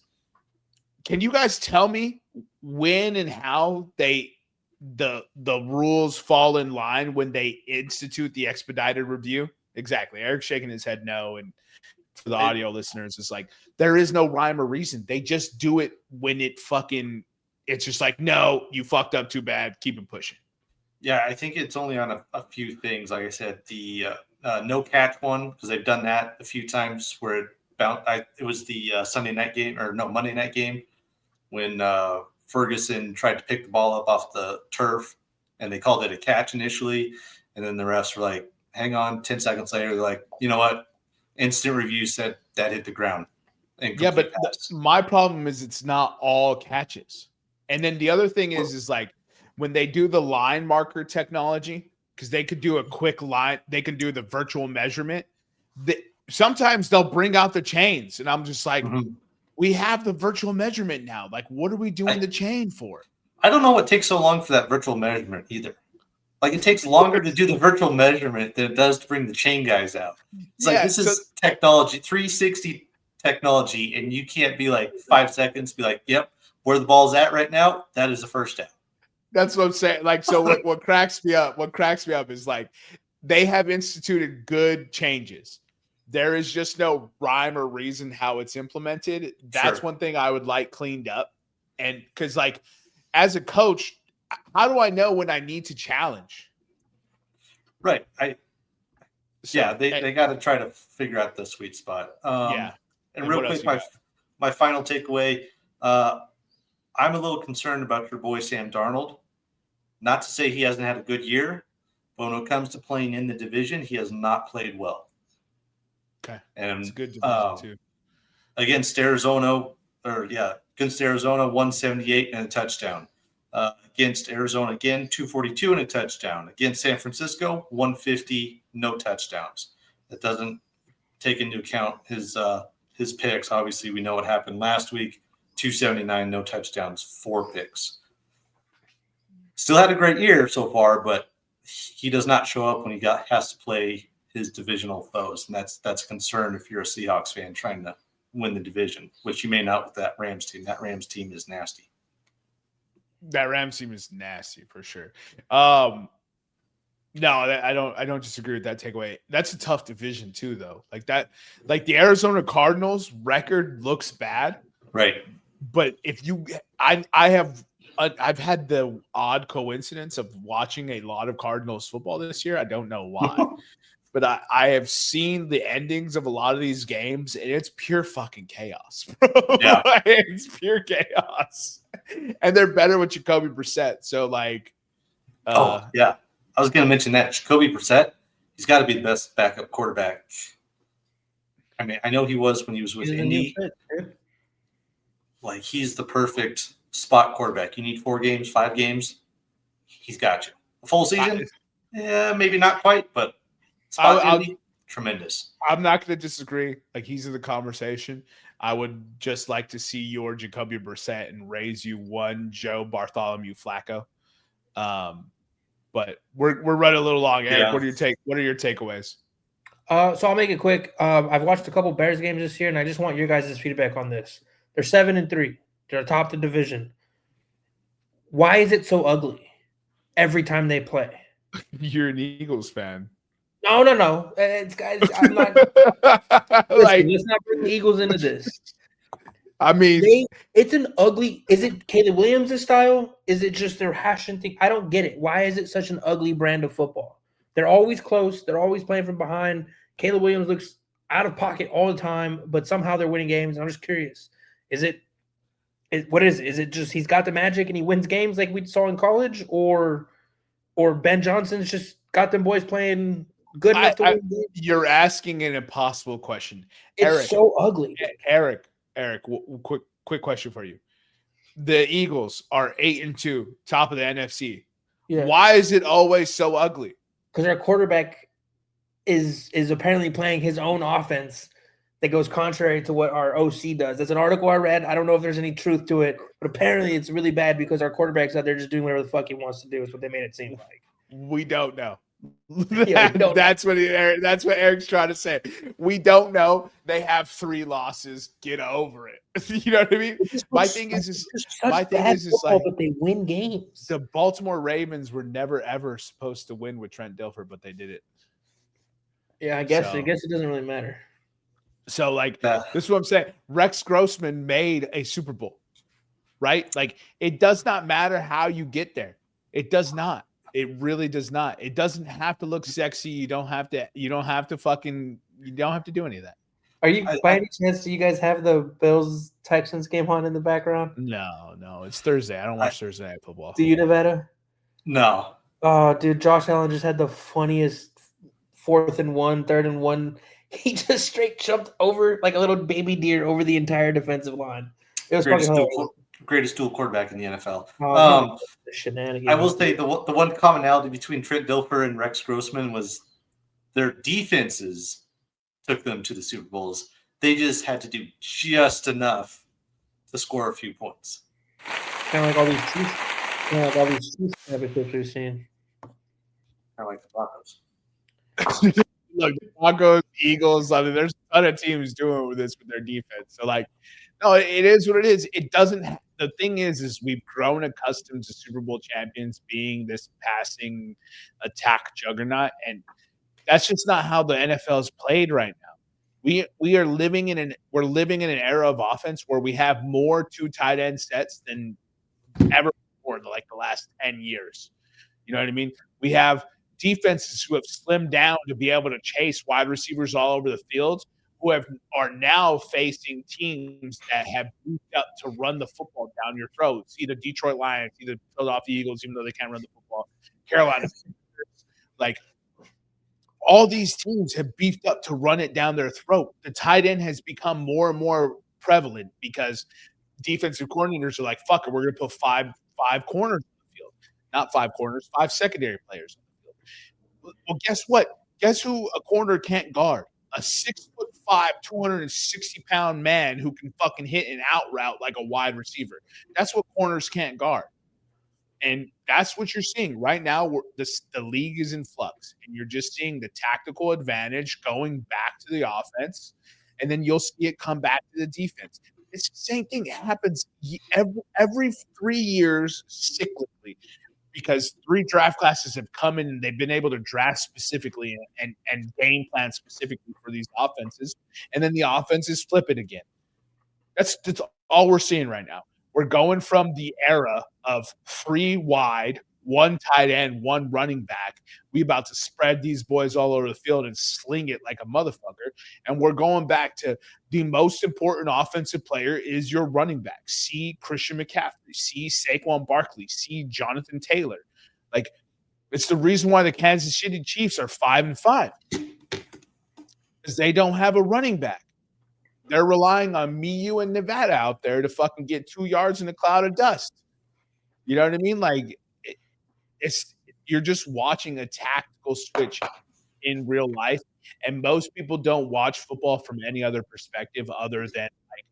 Can you guys tell me when and how the rules fall in line when they institute the expedited review? Exactly. Eric's shaking his head no. And for the audio listeners, it's like there is no rhyme or reason. They just do it when it's just like, no, you fucked up too bad. Keep it pushing. Yeah, I think it's only on a few things. Like I said, the no catch one, because they've done that a few times where it bounced. It was the Monday night game when Ferguson tried to pick the ball up off the turf, and they called it a catch initially. And then the refs were like, hang on, 10 seconds later, they're like, you know what? Instant review said that hit the ground. Yeah, but my problem is it's not all catches. And then the other thing is like, when they do the line marker technology, because they could do a quick line, they can do the virtual measurement. Sometimes they'll bring out the chains, and I'm just like, we have the virtual measurement now. Like, what are we doing the chain for? I don't know what takes so long for that virtual measurement either. Like, it takes longer to do the virtual measurement than it does to bring the chain guys out. It's like, this is technology, 360 technology, and you can't be like 5 seconds, be like, yep, where the ball's at right now, that is the first down. That's what I'm saying. Like, so what cracks me up is like they have instituted good changes. There is just no rhyme or reason how it's implemented. That's one thing I would like cleaned up. And because like as a coach, how do I know when I need to challenge? Right. They got to try to figure out the sweet spot. And real quick, my final takeaway, I'm a little concerned about your boy Sam Darnold. Not to say he hasn't had a good year, but when it comes to playing in the division, he has not played well. Okay. And it's a good division too. Against Arizona, 178 and a touchdown. Against Arizona again, 242 and a touchdown. Against San Francisco, 150, no touchdowns. That doesn't take into account his picks. Obviously, we know what happened last week. 279, no touchdowns, 4 picks. Still had a great year so far, but he does not show up when he has to play his divisional foes, and that's a concern if you're a Seahawks fan trying to win the division, which you may not with that Rams team. That Rams team is nasty. That Rams team is nasty for sure. No, I don't disagree with that takeaway. That's a tough division too, though. Like the Arizona Cardinals record looks bad, Right. but if you, I've had the odd coincidence of watching a lot of Cardinals football this year. I don't know why, but I have seen the endings of a lot of these games, and it's pure fucking chaos, bro. Yeah. It's pure chaos, and they're better with Jacoby Brissett. So like, yeah. I was going to mention that Jacoby Brissett, he's got to be the best backup quarterback. I mean, I know he was when he was with Indy. Like, he's the perfect spot quarterback. You need 4 games, 5 games, he's got you. A full season? Yeah, maybe not quite, but spot Indy, tremendous. I'm not going to disagree. Like, he's in the conversation. I would just like to see your Jacoby Brissett and raise you one Joe Bartholomew Flacco. But we're running a little long. Eric, what are your takeaways? So I'll make it quick. I've watched a couple Bears games this year, and I just want your guys' feedback on this. They're 7-3. They're atop the division. Why is it so ugly every time they play? You're an Eagles fan. No. It's guys. I'm not. Like, let's not bring the Eagles into this. I mean, it's an ugly. Is it Caleb Williams' style? Is it just their hashing thing? I don't get it. Why is it such an ugly brand of football? They're always close. They're always playing from behind. Caleb Williams looks out of pocket all the time, but somehow they're winning games. I'm just curious. What is it? Is it just he's got the magic and he wins games like we saw in college, or Ben Johnson's just got them boys playing good enough to win games? You're asking an impossible question. It's Eric, so ugly. Eric, quick question for you. The Eagles are 8-2, top of the NFC. Yeah. Why is it always so ugly? Because our quarterback is apparently playing his own offense that goes contrary to what our OC does. That's an article I read. I don't know if there's any truth to it, but apparently it's really bad because our quarterback's out there just doing whatever the fuck he wants to do. Is what they made it seem like. We don't know. That's what Eric's trying to say. We don't know. They have 3 losses. Get over it. You know what I mean? My thing is like, but they win games. The Baltimore Ravens were never ever supposed to win with Trent Dilfer, but they did it. Yeah, I guess it doesn't really matter. So, like, this is what I'm saying. Rex Grossman made a Super Bowl, right? Like, it does not matter how you get there. It does not. It really does not. It doesn't have to look sexy. You don't have to do any of that. Are you by any chance? Do you guys have the Bills Texans game on in the background? No. It's Thursday. I don't watch Thursday night football. Do you, Nevada? No. Oh, dude, Josh Allen just had the funniest 4th and 1, 3rd and 1. He just straight jumped over like a little baby deer over the entire defensive line. It was greatest dual quarterback in the NFL. Shenanigans. I will say the one commonality between Trent Dilfer and Rex Grossman was their defenses took them to the Super Bowls. They just had to do just enough to score a few points. Kind of like all these Chiefs. Championship we've seen. Kind of like the Broncos. Look, the Broncos, Eagles. I mean, there's a ton of teams doing this with their defense. So, like, no, it is what it is. It doesn't. The thing is we've grown accustomed to Super Bowl champions being this passing attack juggernaut, and that's just not how the NFL is played right now. We are living in an era of offense where we have more 2 tight end sets than ever before, like the last 10 years. You know what I mean? We have defenses who have slimmed down to be able to chase wide receivers all over the field, who are now facing teams that have moved up to run the football down your throats. Either Detroit Lions, either Philadelphia Eagles, even though they can't run the football, Carolina, like all these teams have beefed up to run it down their throat. The tight end has become more and more prevalent because defensive coordinators are like, fuck it, we're going to put five corners on the field. Not 5 corners, 5 secondary players on the field. Well, guess what? Guess who a corner can't guard? A 6'5", 260-pound man who can fucking hit an out route like a wide receiver. That's what corners can't guard. And that's what you're seeing right now. The league is in flux, and you're just seeing the tactical advantage going back to the offense, and then you'll see it come back to the defense. It's the same thing. It happens every 3 years cyclically. because 3 draft classes have come in and they've been able to draft specifically and game plan specifically for these offenses. And then the offenses flip it again. That's all we're seeing right now. We're going from the era of 3 wide, 1 tight end, 1 running back. We about to spread these boys all over the field and sling it like a motherfucker. And we're going back to the most important offensive player is your running back. See Christian McCaffrey. See Saquon Barkley. See Jonathan Taylor. Like, it's the reason why the Kansas City Chiefs are 5-5. Because they don't have a running back. They're relying on me, you, and Nevada out there to fucking get 2 yards in a cloud of dust. You know what I mean? Like, you're just watching a tactical switch in real life, and most people don't watch football from any other perspective other than like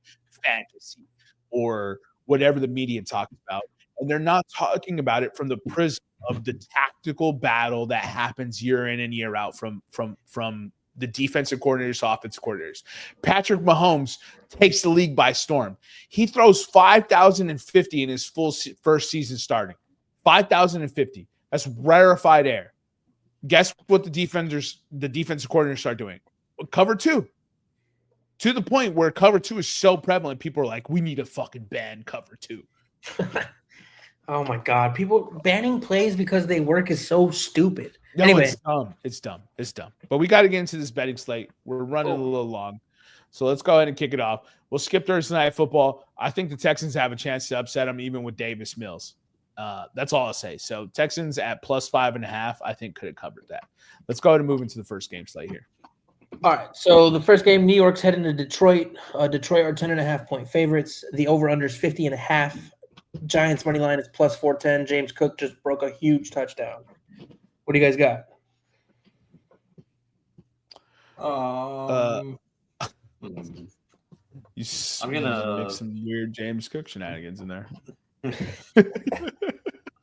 fantasy or whatever the media talks about, and they're not talking about it from the prism of the tactical battle that happens year in and year out from the defensive coordinators, offensive coordinators. Patrick Mahomes takes the league by storm. He throws 5,050 in his first season starting. 5,050. That's rarefied air. Guess what the defensive coordinators start doing? Cover 2. To the point where cover 2 is so prevalent, people are like, we need to fucking ban cover 2. Oh my God. People banning plays because they work is so stupid. No, anyway, it's dumb. But we got to get into this betting slate. We're running a little long. So let's go ahead and kick it off. We'll skip Thursday night football. I think the Texans have a chance to upset them even with Davis Mills. That's all I'll say. So Texans at +5.5, I think could have covered that. Let's go ahead and move into the first game slate here. All right. So the first game, New York's heading to Detroit. Detroit are 10.5-point favorites. The over/under is 50.5. Giants money line is +410. James Cook just broke a huge touchdown. What do you guys got? I'm gonna mix some weird James Cook shenanigans in there. I'm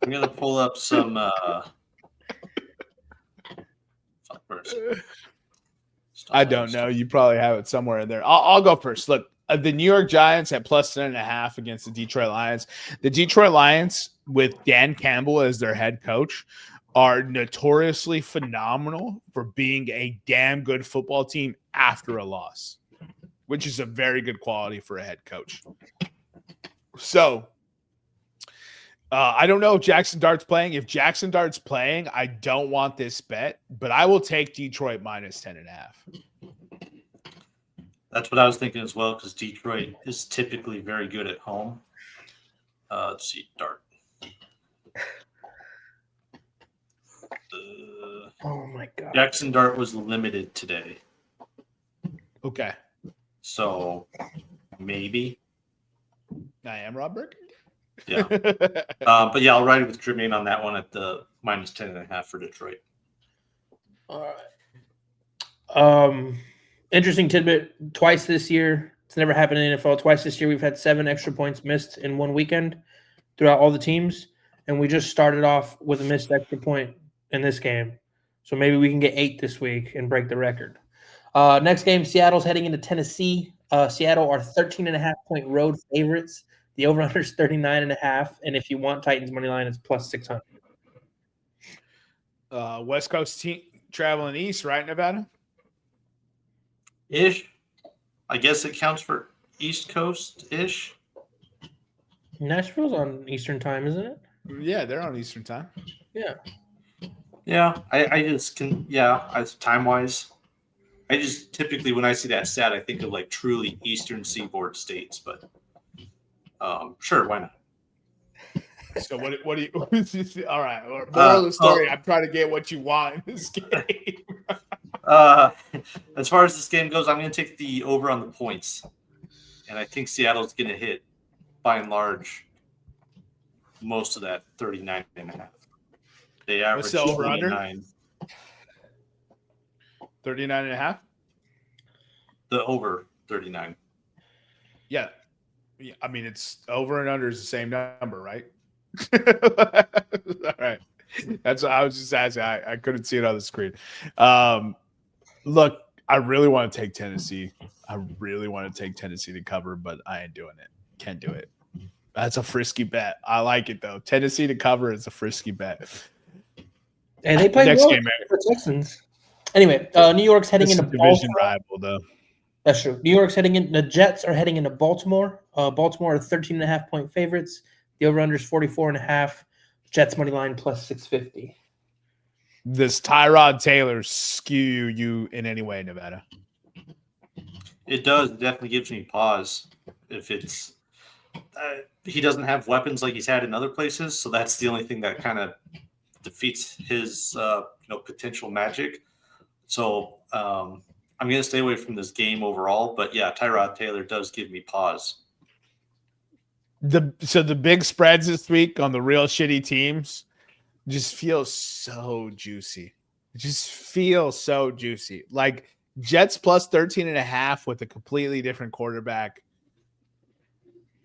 gonna pull up some. I don't know. You probably have it somewhere in there. I'll go first. Look, the New York Giants at +10.5 against the Detroit Lions. The Detroit Lions, with Dan Campbell as their head coach, are notoriously phenomenal for being a damn good football team after a loss, which is a very good quality for a head coach. So I don't know if Jackson Dart's playing. If Jackson Dart's playing, I don't want this bet, but I will take Detroit -10.5. That's what I was thinking as well, because Detroit is typically very good at home. Let's see, Dart. Oh my God. Jackson Dart was limited today. Okay. So maybe. I am Rob Burke. Yeah. But yeah, I'll ride with Jermaine on that one at the -10.5 for Detroit. All right. Interesting tidbit. Twice this year, it's never happened in the NFL. Twice this year, we've had 7 extra points missed in one weekend throughout all the teams, and we just started off with a missed extra point in this game. So maybe we can get 8 this week and break the record. Next game, Seattle's heading into Tennessee. Seattle are 13.5-point road favorites. The over-under is 39.5, and if you want Titans money line, it's +600. West Coast team traveling east, right, Nevada? Ish. I guess it counts for East Coast-ish. Nashville's on Eastern time, isn't it? Yeah, they're on Eastern time. Yeah. Yeah, I just can. Yeah, as time-wise, I just typically when I see that stat, I think of like truly Eastern Seaboard states. But sure, why not? So what do you? All right. Moral of the story: I'm trying to get what you want in this game. As far as this game goes, I'm going to take the over on the points, and I think Seattle's going to hit by and large most of that 39.5. They average 29. 39.5? The over 39. Yeah. I mean, it's over and under is the same number, right? All right. That's what I was just asking. I couldn't see it on the screen. Look, I really want to take Tennessee. I really want to take Tennessee to cover, but I ain't doing it. Can't do it. That's a frisky bet. I like it though. Tennessee to cover is a frisky bet. And they played Next well game, against the Texans. Anyway, New York's heading This is into a division Baltimore. rival though. That's true. New York's heading in. The Jets are heading into Baltimore. Baltimore are 13.5-point favorites. The over/under is 44.5. Jets money line plus 650. Does Tyrod Taylor skew you in any way, Nevada? It does. It definitely gives me pause if it's he doesn't have weapons like he's had in other places, so that's the only thing that kind of defeats his potential magic. So I'm going to stay away from this game overall, but yeah, Tyrod Taylor does give me pause. So the big spreads this week on the real shitty teams just feel so juicy. It just feels so juicy. Like Jets plus 13.5 with a completely different quarterback.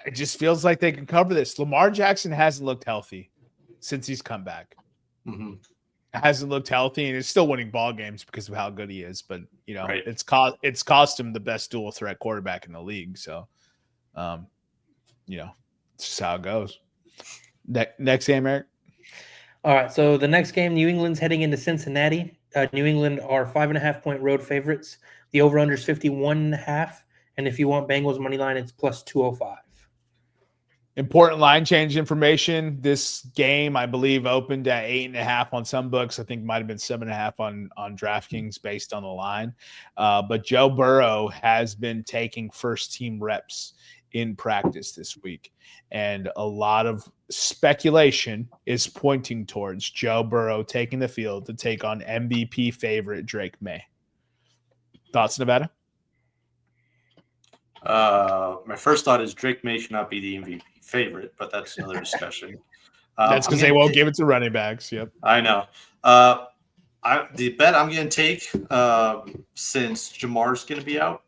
It just feels like they can cover this. Lamar Jackson hasn't looked healthy since he's come back. Mm-hmm. Hasn't looked healthy, and is still winning ball games because of how good he is. But Right. it's cost him the best dual threat quarterback in the league. So, it's just how it goes. Next game, Eric. All right, so the next game, New England's heading into Cincinnati. New England are 5.5-point road favorites. The over/under is 51.5, and if you want Bengals money line, it's plus 205. Important line change information. This game, I believe, opened at 8.5 on some books. I think might have been 7.5 on DraftKings based on the line. But Joe Burrow has been taking first team reps in practice this week, and a lot of speculation is pointing towards Joe Burrow taking the field to take on MVP favorite Drake May. Thoughts, Nevada? My first thought is Drake May should not be the MVP favorite, but that's another discussion. That's because they won't give it to running backs. Yep. I know. The bet I'm going to take, since Jamar's going to be out,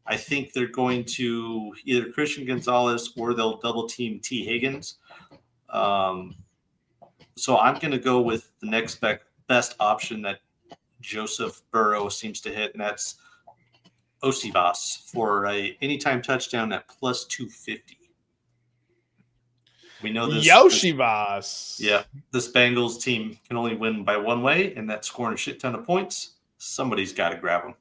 I think they're going to either Christian Gonzalez or they'll double team T. Higgins. So I'm going to go with the next best option that Joseph Burrow seems to hit, and that's Osivas for a anytime touchdown at plus 250. We know this. Yoshivas. This Bengals team can only win by one way, and that's scoring a shit ton of points. Somebody's got to grab them.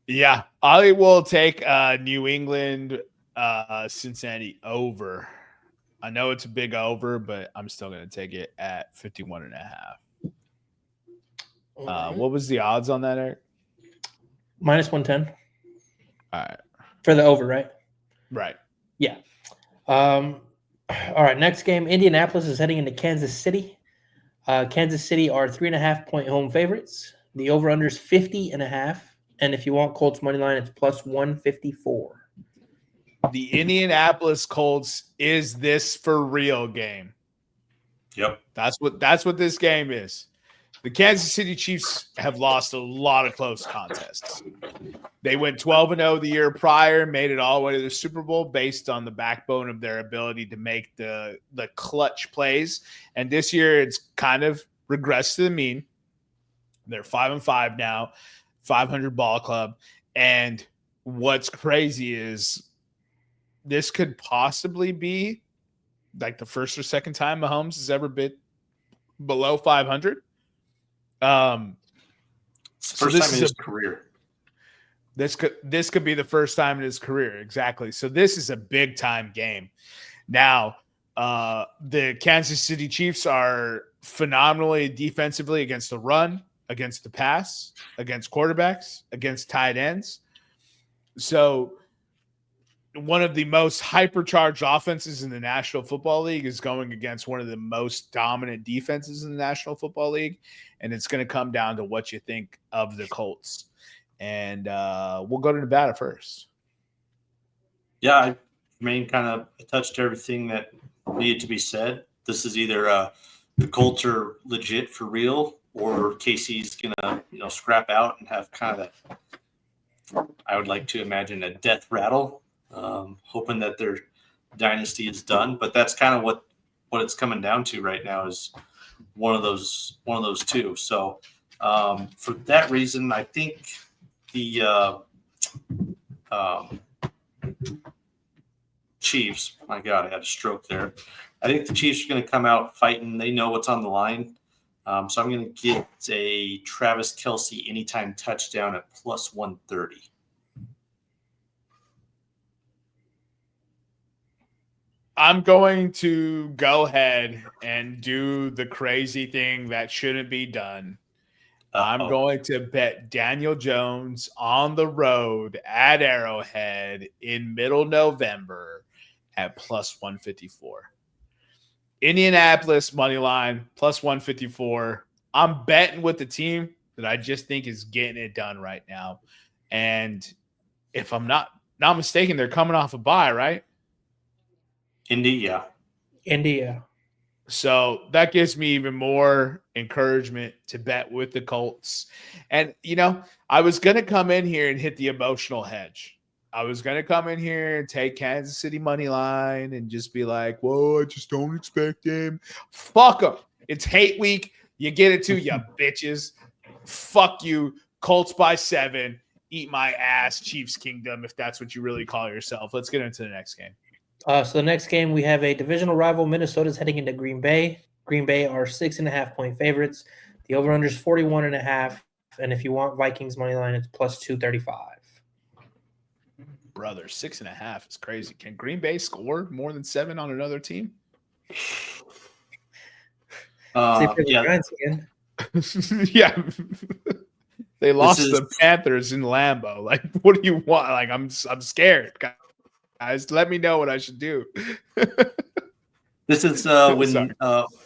Yeah, I will take New England, Cincinnati over. I know it's a big over, but I'm still going to take it at 51.5. What was the odds on that, Eric? Minus 110. All right. For the over, right? Right. Yeah. All right, next game, Indianapolis is heading into Kansas City. Kansas City are 3.5-point home favorites. The over/under is 50.5. And if you want Colts money line, it's plus 154. The Indianapolis Colts is this for real game. Yep. That's what this game is. The Kansas City Chiefs have lost a lot of close contests. They went 12-0 the year prior, made it all the way to the Super Bowl based on the backbone of their ability to make the clutch plays. And this year it's kind of regressed to the mean. They're 5-5 now. 500 ball club. And what's crazy is this could possibly be like the first or second time Mahomes has ever been below 500. First time in his career. This could be the first time in his career. Exactly. So this is a big time game. Now, the Kansas City Chiefs are phenomenally defensively against the run, against the pass, against quarterbacks, against tight ends. So one of the most hypercharged offenses in the National Football League is going against one of the most dominant defenses in the National Football League. And it's going to come down to what you think of the Colts. And we'll go to Nevada first. Yeah, Jermaine kind of touched everything that needed to be said. This is either the Colts are legit for real, or KC's gonna, scrap out and have kind of that. I would like to imagine a death rattle, hoping that their dynasty is done. But that's kind of what it's coming down to right now, is one of those two. So for that reason, I think the Chiefs. My God, I had a stroke there. I think the Chiefs are going to come out fighting. They know what's on the line. So I'm going to get a Travis Kelce anytime touchdown at plus 130. I'm going to go ahead and do the crazy thing that shouldn't be done. I'm going to bet Daniel Jones on the road at Arrowhead in middle November at plus 154. Indianapolis money line plus 154. I'm betting with the team that I just think is getting it done right now. And if I'm not mistaken, they're coming off a bye, right? Indy, yeah. So that gives me even more encouragement to bet with the Colts. And, I was going to come in here and hit the emotional hedge. I was going to come in here and take Kansas City money line and just be like, whoa, I just don't expect him. Fuck them. It's hate week. You get it too, you bitches. Fuck you. Colts by 7. Eat my ass, Chiefs Kingdom, if that's what you really call yourself. Let's get into the next game. So the next game, we have a divisional rival. Minnesota's heading into Green Bay. Green Bay are 6.5-point favorites. The over-under is 41.5. And if you want Vikings money line, it's plus 235. Brother, 6.5 is crazy. Can Green Bay score more than 7 on another team? Yeah. Yeah. They lost the Panthers in Lambeau. Like, what do you want? Like, I'm scared, guys. Let me know what I should do. This is when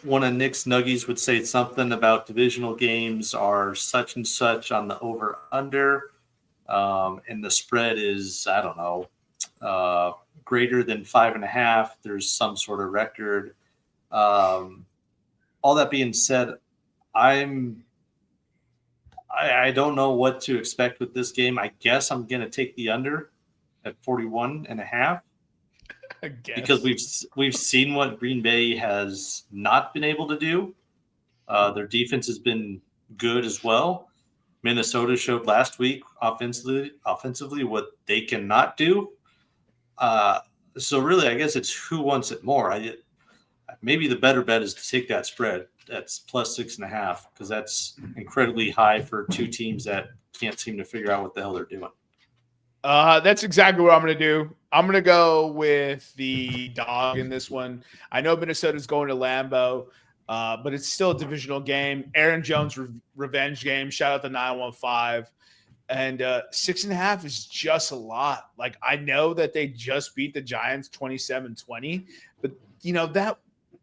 one of Nick's Nuggies would say something about divisional games are such and such on the over-under, and the spread is, I don't know, greater than 5.5. There's some sort of record. All that being said, I don't know what to expect with this game. I guess I'm going to take the under at 41.5. Because we've seen what Green Bay has not been able to do. Their defense has been good as well. Minnesota showed last week offensively what they cannot do. So really, I guess it's who wants it more. Maybe the better bet is to take that spread. That's plus 6.5 because that's incredibly high for two teams that can't seem to figure out what the hell they're doing. That's exactly what I'm going to do. I'm going to go with the dog in this one. I know Minnesota's going to Lambeau, but it's still a divisional game. Aaron Jones revenge game. Shout out to 915. And 6.5 is just a lot. Like, I know that they just beat the Giants 27-20, but, that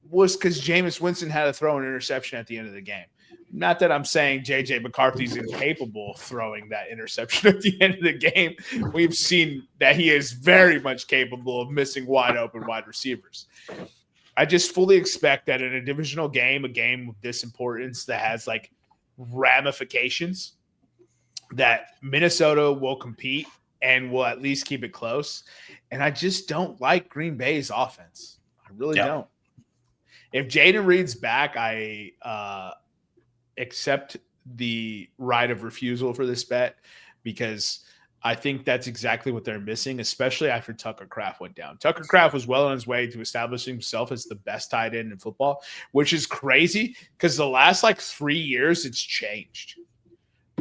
was because Jameis Winston had to throw an interception at the end of the game. Not that I'm saying J.J. McCarthy's incapable of throwing that interception at the end of the game. We've seen that he is very much capable of missing wide open wide receivers. I just fully expect that in a divisional game, a game of this importance that has like ramifications, that Minnesota will compete and will at least keep it close. And I just don't like Green Bay's offense. I really don't. If Jaden Reed's back, I accept the right of refusal for this bet because I think that's exactly what they're missing, especially after Tucker Kraft went down. Tucker Kraft was well on his way to establishing himself as the best tight end in football, which is crazy because the last 3 years it's changed,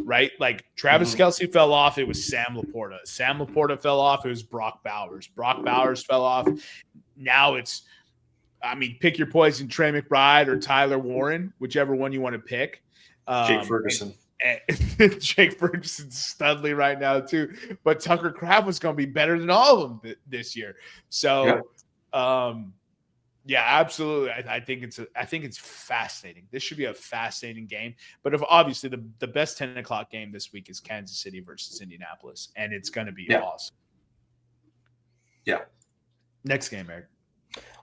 right? Like Travis Kelce fell off. It was Sam Laporta. Sam Laporta fell off. It was Brock Bowers. Brock Bowers fell off. Now it's, pick your poison, Trey McBride or Tyler Warren, whichever one you want to pick. Jake Ferguson. And Jake Ferguson's studly right now too. But Tucker Kraft was going to be better than all of them this year. So, absolutely. I think it's fascinating. This should be a fascinating game. But obviously the best 10 o'clock game this week is Kansas City versus Indianapolis, and it's going to be awesome. Yeah. Next game, Eric.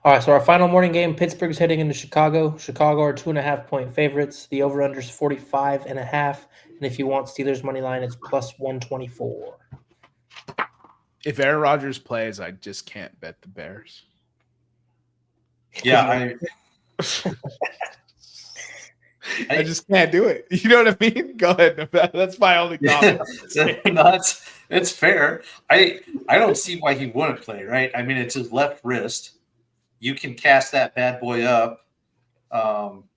All right, so our final morning game, Pittsburgh's heading into Chicago. Chicago are 2.5-point favorites. The over-under is 45.5. And if you want Steelers money line, it's plus 124. If Aaron Rodgers plays, I just can't bet the Bears. Yeah, I just can't do it. You know what I mean? Go ahead. That's my only comment. No, it's fair. I don't see why he wouldn't play, right? I mean, it's his left wrist. You can cast that bad boy up.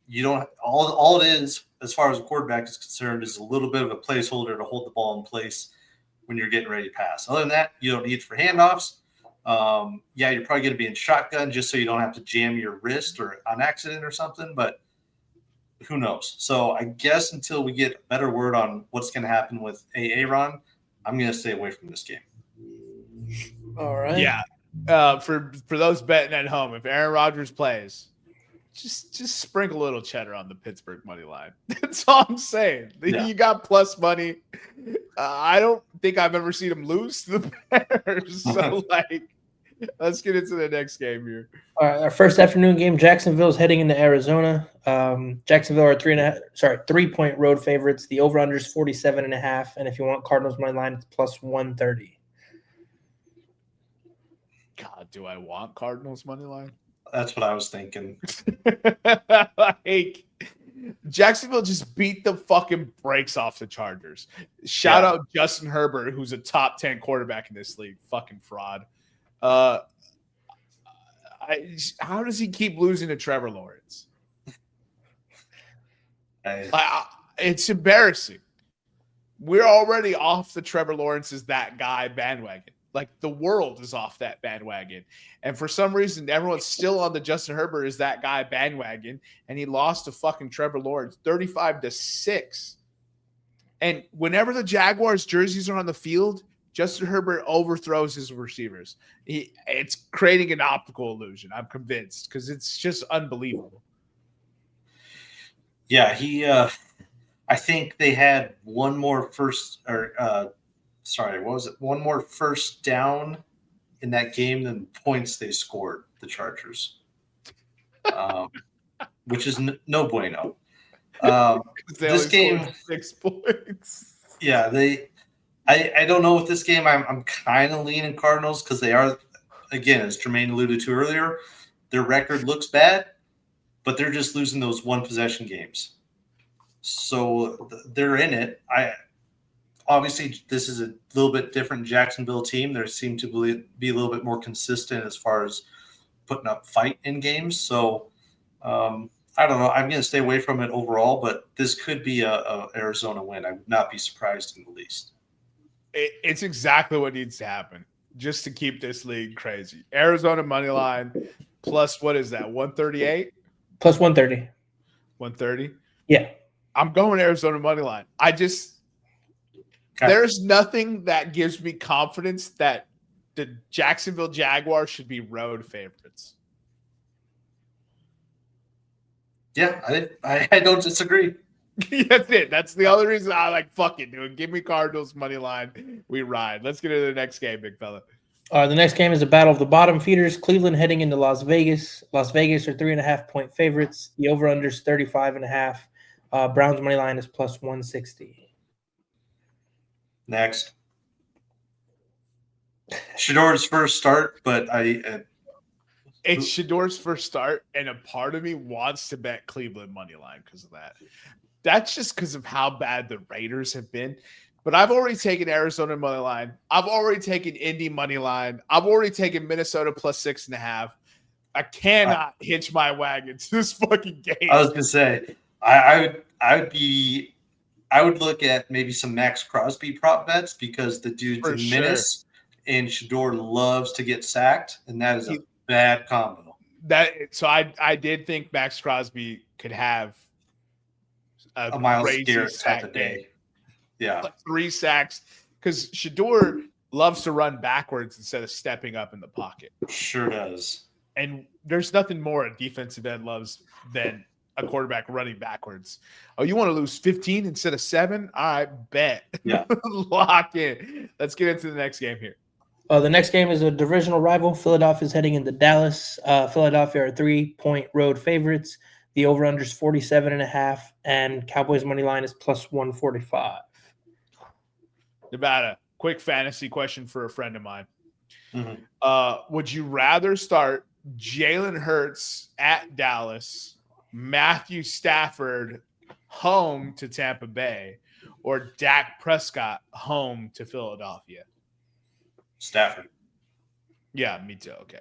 You don't all it is, as far as a quarterback is concerned, is a little bit of a placeholder to hold the ball in place when you're getting ready to pass. Other than that, you don't need it for handoffs. Yeah, you're probably going to be in shotgun just so you don't have to jam your wrist or on accident or something, but who knows? So I guess until we get better word on what's going to happen with Aaron, I'm going to stay away from this game. All right. Yeah. For those betting at home, if Aaron Rodgers plays, just sprinkle a little cheddar on the Pittsburgh money line. That's all I'm saying. Yeah. You got plus money. I don't think I've ever seen him lose to the Bears. So, let's get into the next game here. All right, our first afternoon game, Jacksonville's heading into Arizona. Jacksonville are 3-point road favorites. The over-under is 47.5, and if you want Cardinals money line, it's plus 130. God, do I want Cardinals money line? That's what I was thinking. Jacksonville just beat the fucking brakes off the Chargers. Shout out Justin Herbert, who's a top 10 quarterback in this league. Fucking fraud. How does he keep losing to Trevor Lawrence? It's embarrassing. We're already off the Trevor Lawrence is that guy bandwagon. Like, the world is off that bandwagon. And for some reason, everyone's still on the Justin Herbert is that guy bandwagon. And he lost to fucking Trevor Lawrence 35-6. And whenever the Jaguars jerseys are on the field, Justin Herbert overthrows his receivers. It's creating an optical illusion. I'm convinced because it's just unbelievable. Yeah, I think they had one more one more first down in that game than points they scored, the Chargers, which is no bueno. This game, 6 points. Yeah, I don't know with this game. I'm kind of leaning Cardinals because they are, again, as Jermaine alluded to earlier, their record looks bad, but they're just losing those one possession games. So they're in it. Obviously, this is a little bit different Jacksonville team. They seem to be a little bit more consistent as far as putting up fight in games. So I don't know. I'm going to stay away from it overall, but this could be a Arizona win. I would not be surprised in the least. It's exactly what needs to happen just to keep this league crazy. Arizona money line plus, what is that, 138? Plus 130. 130? Yeah. I'm going Arizona money line. There's nothing that gives me confidence that the Jacksonville Jaguars should be road favorites. Yeah, I don't disagree. That's it. That's the only reason I fuck it, dude. Give me Cardinals money line. We ride. Let's get into the next game, big fella. The next game is a battle of the bottom feeders. Cleveland heading into Las Vegas. Las Vegas are 3.5-point favorites. The over-under is 35.5. Browns money line is plus 160. Next. Shador's first start, but it's Shador's first start, and a part of me wants to bet Cleveland money line because of that. That's just because of how bad the Raiders have been. But I've already taken Arizona money line. I've already taken Indy money line. I've already taken Minnesota plus 6.5. I cannot hitch my wagon to this fucking game. I was gonna say I would look at maybe some Max Crosby prop bets because the dude's a menace and Shador loves to get sacked, and that is a bad combo. So I did think Max Crosby could have a Myles Garrett type of day. Yeah. 3 sacks because Shador loves to run backwards instead of stepping up in the pocket. Sure does. And there's nothing more a defensive end loves than a quarterback running backwards. Oh, you want to lose 15 instead of 7? I bet. Yeah. Lock in. Let's get into the next game here. The next game is a divisional rival. Philadelphia is heading into Dallas. Philadelphia are 3-point road favorites. The over-under is 47.5, and Cowboys money line is plus 145. Nevada, quick fantasy question for a friend of mine. Mm-hmm. Would you rather start Jalen Hurts at Dallas, Matthew Stafford home to Tampa Bay or Dak Prescott home to Philadelphia? Stafford. Yeah, me too. Okay.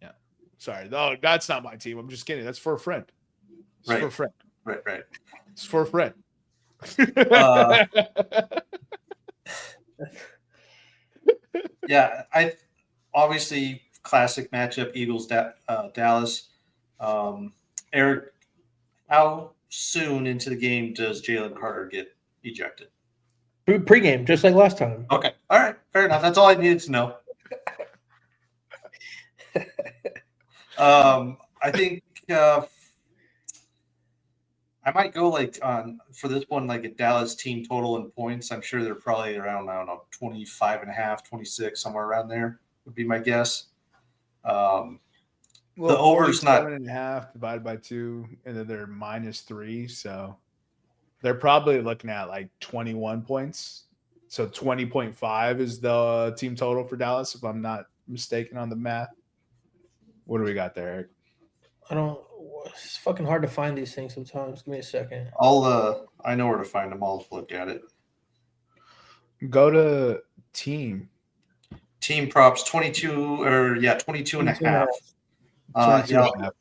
Yeah. Sorry. No, that's not my team. I'm just kidding. That's for a friend. It's Right. for a friend. Right. It's for a friend. Yeah, I obviously classic matchup Eagles Dallas. Eric, how soon into the game does Jalen Carter get ejected? Pre-game, just like last time. Okay, all right, fair enough. That's all I needed to know. I think I might go like on for this one, like a Dallas team total in points. I'm sure they're probably around, I don't know, 25.5, 26, somewhere around there would be my guess. Well, the over's not 47.5 divided by 2, and then they're -3. So they're probably looking at like 21 points. So 20.5 is the team total for Dallas, if I'm not mistaken on the math. What do we got there, Eric? It's fucking hard to find these things sometimes. Give me a second. I know where to find them. I'll look at it. Go to team Props 22 and a half. 22 and a half.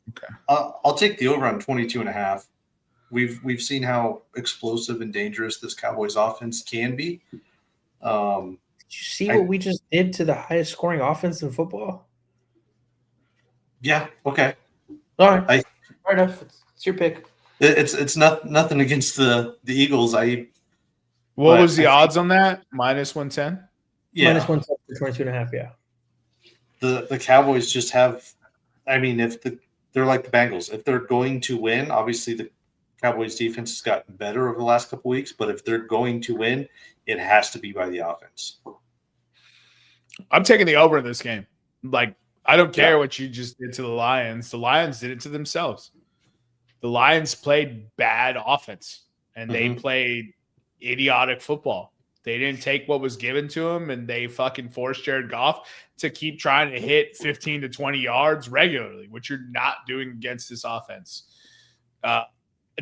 Okay. I'll take the over on 22 and a half. We've seen how explosive and dangerous this Cowboys offense can be. Did you see what we just did to the highest scoring offense in football? Yeah. Okay. All right. Fair enough. It's your pick. It's nothing against the Eagles. What was the odds on that? -110? Yeah. -110 for 22 and a half, yeah. The Cowboys just have, I mean, they're like the Bengals. If they're going to win, obviously the Cowboys defense has gotten better over the last couple weeks, but if they're going to win, it has to be by the offense. I'm taking the over in this game. Like, I don't care what you just did to the Lions. The Lions did it to themselves. The Lions played bad offense, and they played idiotic football. They didn't take what was given to them, and they fucking forced Jared Goff to keep trying to hit 15 to 20 yards regularly, which you're not doing against this offense.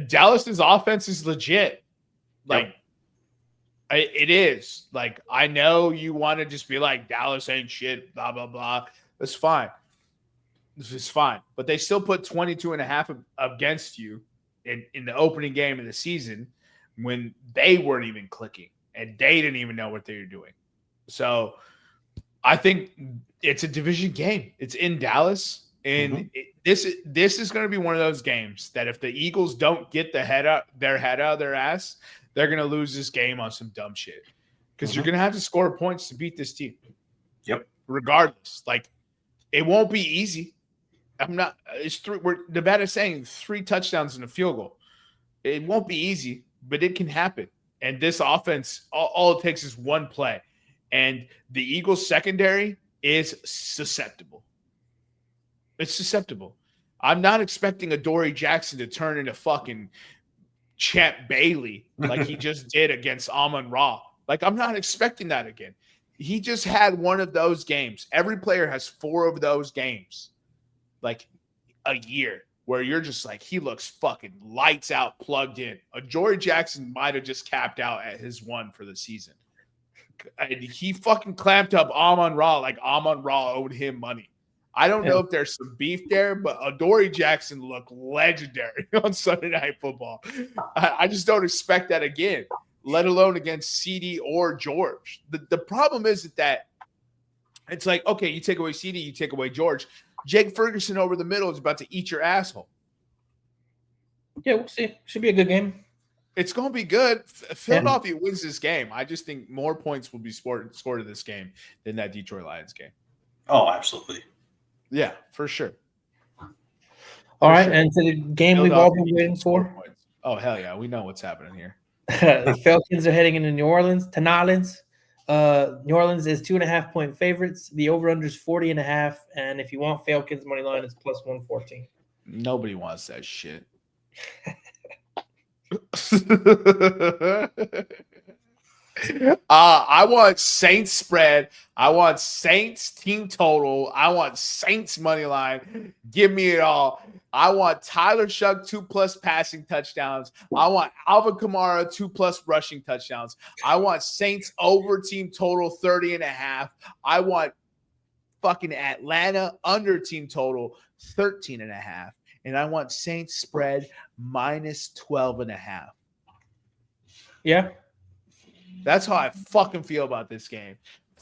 Dallas's offense is legit. Like, it is. Like, I know you want to just be like, Dallas ain't shit, blah, blah, blah. That's fine. This is fine. But they still put 22 and a half against you in the opening game of the season when they weren't even clicking and they didn't even know what they were doing. So I think it's a division game. It's in Dallas. And this is going to be one of those games that if the Eagles don't get their head out of their ass, they're going to lose this game on some dumb shit. Because you're going to have to score points to beat this team. Yep. Regardless. Like, it won't be easy. Nevada's saying 3 touchdowns and a field goal. It won't be easy, but it can happen. And this offense, all it takes is one play. And the Eagles secondary is susceptible. It's susceptible. I'm not expecting Adoree Jackson to turn into fucking Champ Bailey like he just did against Amon-Ra. Like, I'm not expecting that again. He just had one of those games. Every player has 4 of those games, like a year, where you're just like, he looks fucking lights out, plugged in. Adoree Jackson might have just capped out at his 1 for the season. And he fucking clamped up Amon-Ra like Amon-Ra owed him money. I don't know if there's some beef there, but Adoree Jackson looked legendary on Sunday Night Football. I just don't expect that again, let alone against CD or George. The problem is that it's like, okay, you take away CD, you take away George. Jake Ferguson over the middle is about to eat your asshole. Yeah, we'll see. Should be a good game. It's going to be good. Philadelphia wins this game. I just think more points will be scored in this game than that Detroit Lions game. Oh, absolutely. Yeah, for sure. All right, and to the game we've all been waiting for. Oh, hell yeah. We know what's happening here. The Falcons are heading into New Orleans. New Orleans is 2.5-point favorites. The over-under is 40.5. And if you want Falcons money line, it's +114. Nobody wants that shit. I want Saints spread. I want Saints team total. I want Saints money line. Give me it all. I want Tyler Shuck 2+ passing touchdowns. I want Alvin Kamara 2+ rushing touchdowns. I want Saints over team total 30.5. I want fucking Atlanta under team total 13.5. And I want Saints spread minus 12.5. Yeah. That's how I fucking feel about this game.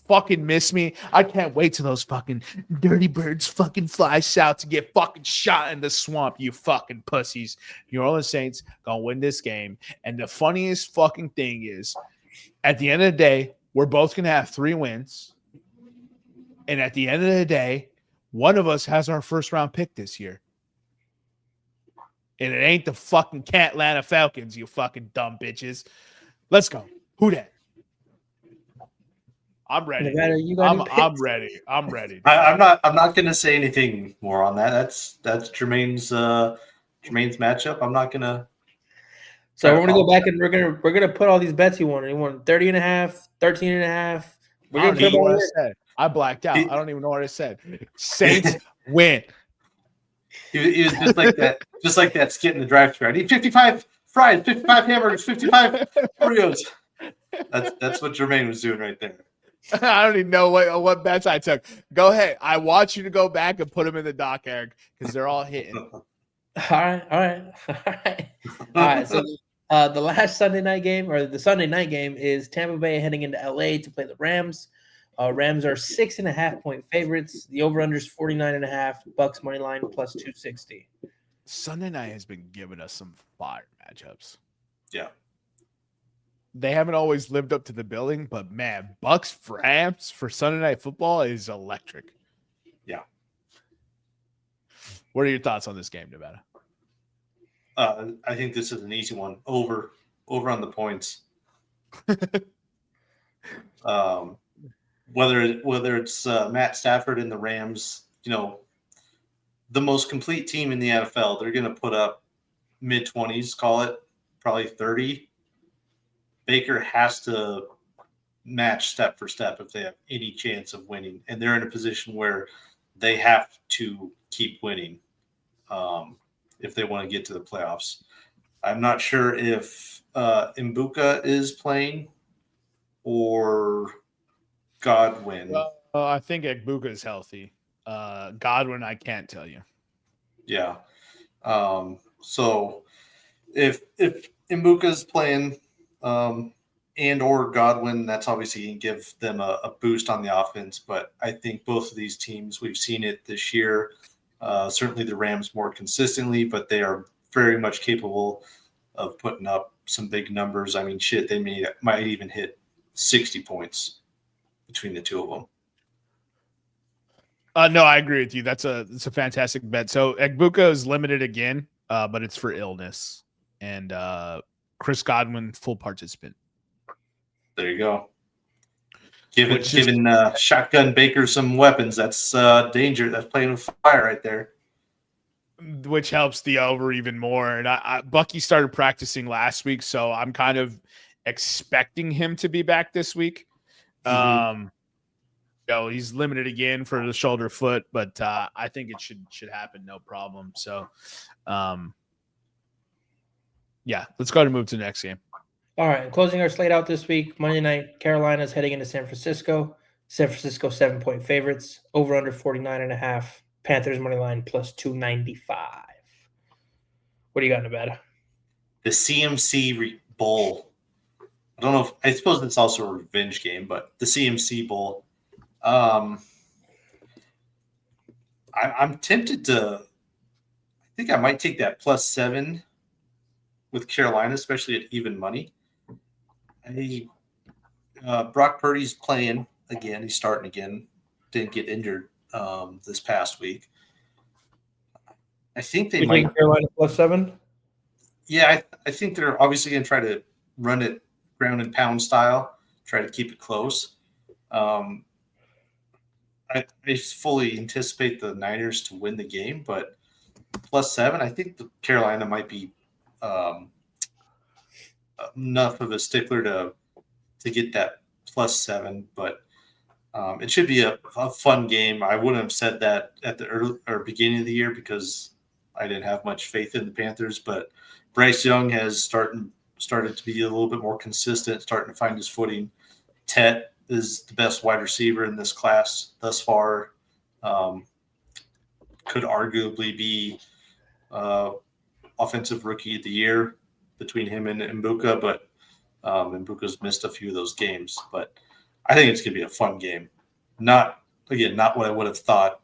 Fucking miss me. I can't wait till those fucking dirty birds fucking fly south to get fucking shot in the swamp, you fucking pussies. New Orleans Saints gonna win this game. And the funniest fucking thing is, at the end of the day, we're both gonna have 3 wins. And at the end of the day, one of us has our first round pick this year. And it ain't the fucking Atlanta Falcons, you fucking dumb bitches. Let's go. Who that? I'm ready. Nevada, you got any I'm picks? ready. I'm ready. I'm not going to say anything more on that. That's Jermaine's matchup. I'm not going to. So we're gonna go back and we're gonna put all these bets he won. He won 30.5, 13.5. We're I gonna don't put even know all what I that. said. I blacked out. I don't even know what I said. Saints win. He was just like that skit in the drive-thru. I need 55 fries, 55 hamburgers, 55 Oreos. That's what Jermaine was doing right there. I don't even know what bets I took. Go ahead. I want you to go back and put them in the doc, Eric, because they're all hitting. All right. So the last Sunday night game, or the Sunday night game, is Tampa Bay heading into LA to play the Rams. Rams are 6.5-point favorites. The over/under is 49.5. Bucks money line plus 260. Sunday night has been giving us some fire matchups. Yeah. They haven't always lived up to the billing, but man, Bucks Rams for Sunday Night Football is electric. Yeah. What are your thoughts on this game, Nevada? I think this is an easy one. Over on the points. Whether it's Matt Stafford and the Rams, the most complete team in the NFL, they're going to put up mid-20s, call it probably 30. Baker has to match step for step if they have any chance of winning. And they're in a position where they have to keep winning if they want to get to the playoffs. I'm not sure if Mbuka is playing or Godwin. Well, I think Egbuka is healthy. Godwin, I can't tell you. Yeah. So if Mbuka is playing and or Godwin, that's obviously going to give them a boost on the offense. But I think both of these teams, we've seen it this year. Certainly the Rams more consistently, but they are very much capable of putting up some big numbers. I mean, shit, they might even hit 60 points between the two of them. No, I agree with you. That's a fantastic bet. So Egbuka is limited again, but it's for illness. And Chris Godwin, full participant. There you go. Giving Shotgun Baker some weapons. That's danger. That's playing with fire right there. Which helps the over even more. And Bucky started practicing last week, so I'm kind of expecting him to be back this week. Mm-hmm. He's limited again for the shoulder foot, but I think it should happen no problem. So, yeah, let's go ahead and move to the next game. All right, closing our slate out this week, Monday night, Carolina's heading into San Francisco. San Francisco 7-point favorites, over under 49.5. Panthers money line plus 295. What do you got, Nevada? The CMC Bowl. I suppose it's also a revenge game, but the CMC Bowl. I'm tempted to. I think I might take that +7 with Carolina, especially at even money. Brock Purdy's playing again. He's starting again. Didn't get injured this past week. I think they might. Carolina +7. Yeah, I think they're obviously going to try to run it ground and pound style. Try to keep it close. I fully anticipate the Niners to win the game, but +7, I think the Carolina might be enough of a stickler to to get that +7, but it should be a fun game. I wouldn't have said that at the early or beginning of the year because I didn't have much faith in the Panthers, but Bryce Young has started to be a little bit more consistent, starting to find his footing. Tet is the best wide receiver in this class thus far. Could arguably be offensive rookie of the year between him and Mbuka, but Mbuka's missed a few of those games. But I think it's going to be a fun game. Not what I would have thought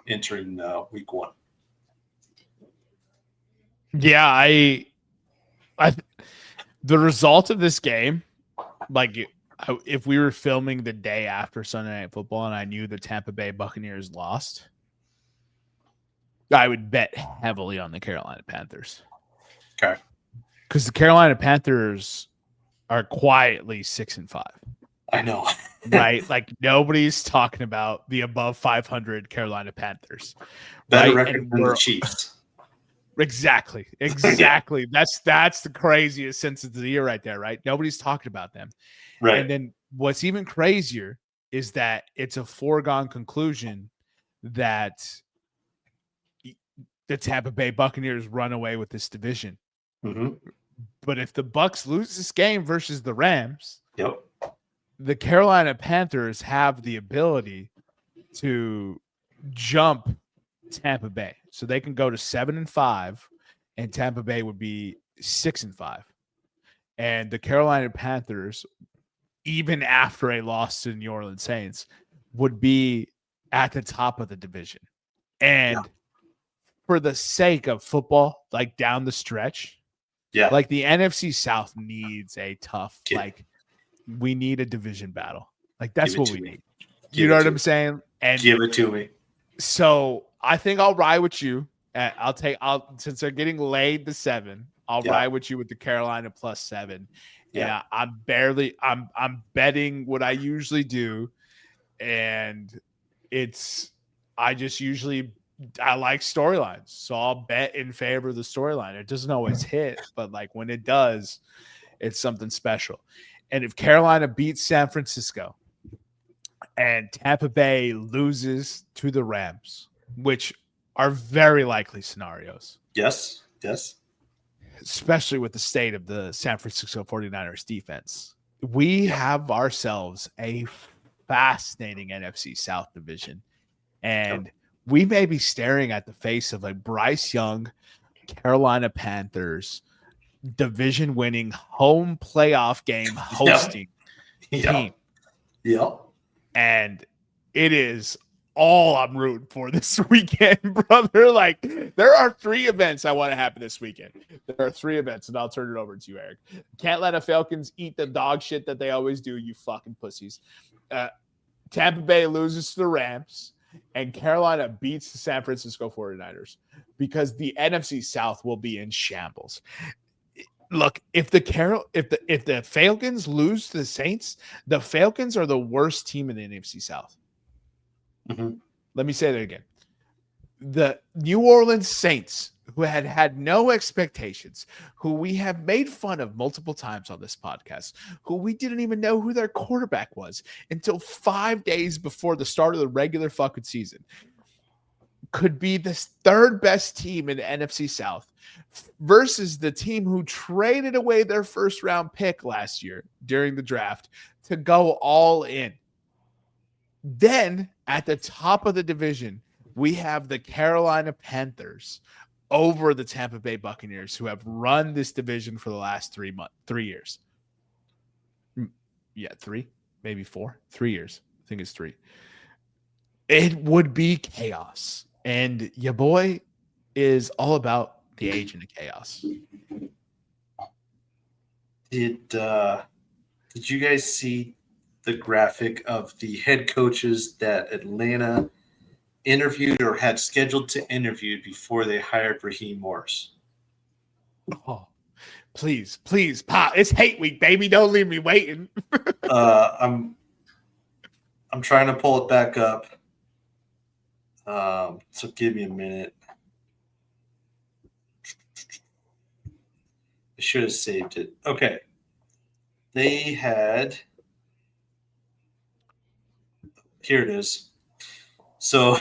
entering week 1. Yeah, the result of this game, like if we were filming the day after Sunday Night Football and I knew the Tampa Bay Buccaneers lost, I would bet heavily on the Carolina Panthers. Okay. Because the Carolina Panthers are quietly 6-5. I know. Right? Like nobody's talking about the above 500 Carolina Panthers. Better right? record than the Chiefs. Exactly. That's the craziest sense of the year right there, right? Nobody's talking about them. Right. And then what's even crazier is that it's a foregone conclusion that the Tampa Bay Buccaneers run away with this division. Mm-hmm. But if the Bucs lose this game versus the Rams, yep, the Carolina Panthers have the ability to jump Tampa Bay. So they can go to 7-5 and Tampa Bay would be 6-5. And the Carolina Panthers, even after a loss to the New Orleans Saints, would be at the top of the division. And for the sake of football, like down the stretch, like the NFC South needs a tough, we need a division battle. Like that's what we need. You know what I'm saying? And give it to me. So I think I'll ride with you. Since they're getting laid the 7, I'll ride with you with the Carolina +7. Yeah, I'm betting what I usually do, and I like storylines, so I'll bet in favor of the storyline. It doesn't always hit, but like when it does, it's something special. And if Carolina beats San Francisco and Tampa Bay loses to the Rams, which are very likely scenarios. Yes. Especially with the state of the San Francisco 49ers defense. We have ourselves a fascinating NFC South division. And we may be staring at the face of like Bryce Young, Carolina Panthers, division-winning home playoff game hosting team. Yep. And it is all I'm rooting for this weekend, brother. Like, there are 3 events I want to happen this weekend. There are 3 events, and I'll turn it over to you, Eric. Can't let the Falcons eat the dog shit that they always do, you fucking pussies. Tampa Bay loses to the Rams, and Carolina beats the San Francisco 49ers because the NFC South will be in shambles. Look, if the Falcons lose to the Saints, the Falcons are the worst team in the NFC South. Mm-hmm. Let me say that again. The New Orleans Saints, who had no expectations, who we have made fun of multiple times on this podcast, who we didn't even know who their quarterback was until 5 days before the start of the regular fucking season, could be the 3rd best team in the NFC South versus the team who traded away their first round pick last year during the draft to go all in. Then at the top of the division, we have the Carolina Panthers over the Tampa Bay Buccaneers, who have run this division for the last 3 years. Yeah, 3, maybe 4, 3 years. I think it's 3. It would be chaos. And your boy is all about the agent of chaos. Did you guys see the graphic of the head coaches that Atlanta interviewed or had scheduled to interview before they hired Raheem Morris? Oh, please, Pop. It's hate week, baby. Don't leave me waiting. I'm trying to pull it back up. So give me a minute. I should have saved it. Okay. They had here it is. So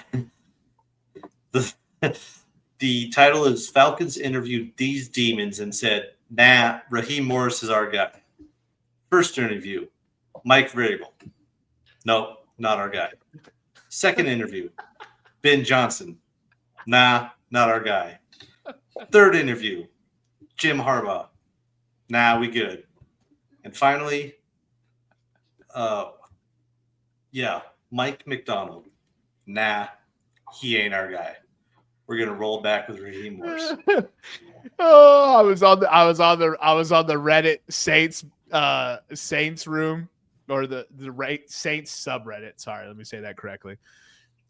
the title is Falcons interviewed these demons and said, nah, Raheem Morris is our guy. First interview, Mike Vrabel. No, not our guy. Second interview, Ben Johnson. Nah, not our guy. Third interview, Jim Harbaugh. Nah, we good. And finally, Mike McDonald. Nah, he ain't our guy. We're gonna roll back with Raheem Morris. I was on the Reddit Saints room, or the Saints subreddit. Sorry, let me say that correctly.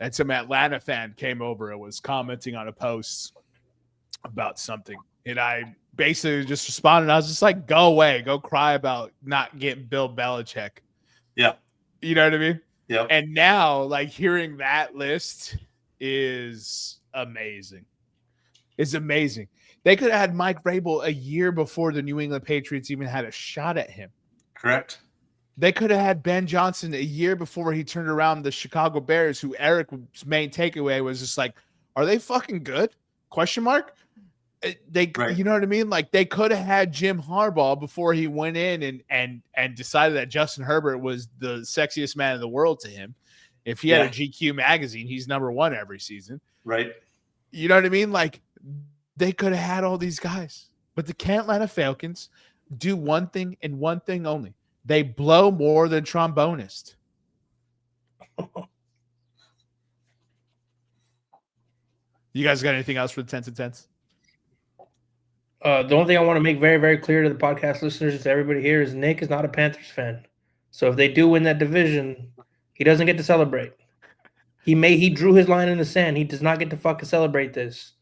And some Atlanta fan came over and was commenting on a post about something, and I basically just responded. I was just like, "Go away, go cry about not getting Bill Belichick." Yeah, you know what I mean. Yeah. And now, like, hearing that list is amazing. It's amazing. They could have had Mike Vrabel a year before the New England Patriots even had a shot at him. Correct. They could have had Ben Johnson a year before he turned around the Chicago Bears, who Eric's main takeaway was just like, are they fucking good? Question mark. You know what I mean? Like, they could have had Jim Harbaugh before he went in and decided that Justin Herbert was the sexiest man in the world to him. If he had a GQ magazine, he's number one every season. Right. You know what I mean? Like, they could have had all these guys, but the Atlanta Falcons do one thing and one thing only. They blow more than trombonist. You guys got anything else for the 10s and 10s? The only thing I want to make very, very clear to the podcast listeners and to everybody here is Nick is not a Panthers fan. So if they do win that division, he doesn't get to celebrate. He drew his line in the sand. He does not get to fucking celebrate this.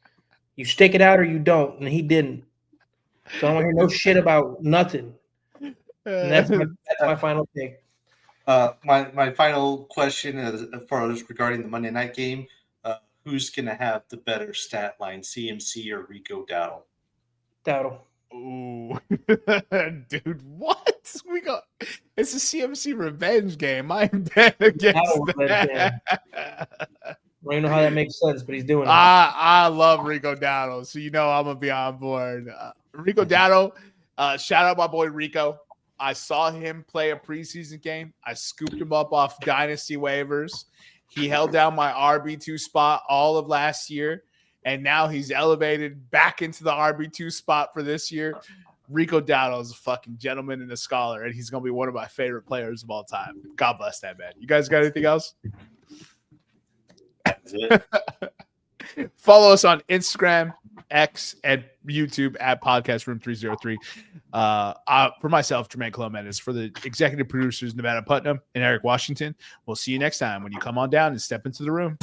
You stick it out or you don't, and he didn't. So I don't want to hear no shit about nothing. And that's my final take. My final question is, as far as regarding the Monday night game, who's going to have the better stat line, CMC or Rico Dowdle? Dowdle. Ooh, dude, what? It's a CMC revenge game. I'm bet against that. I don't even know how that makes sense, but he's doing it. I love Rico Dowdle, so you know I'm gonna be on board. Rico Dowdle, shout out my boy Rico. I saw him play a preseason game. I scooped him up off Dynasty waivers. He held down my RB2 spot all of last year, and now he's elevated back into the RB2 spot for this year. Rico Dowdle is a fucking gentleman and a scholar, and he's going to be one of my favorite players of all time. God bless that man. You guys got anything else? That's it. Follow us on Instagram, X, and YouTube at Podcast Room 303. For myself, Jermaine Clometis, for the executive producers, Nevada Putnam and Eric Washington. We'll see you next time when you come on down and step into the room.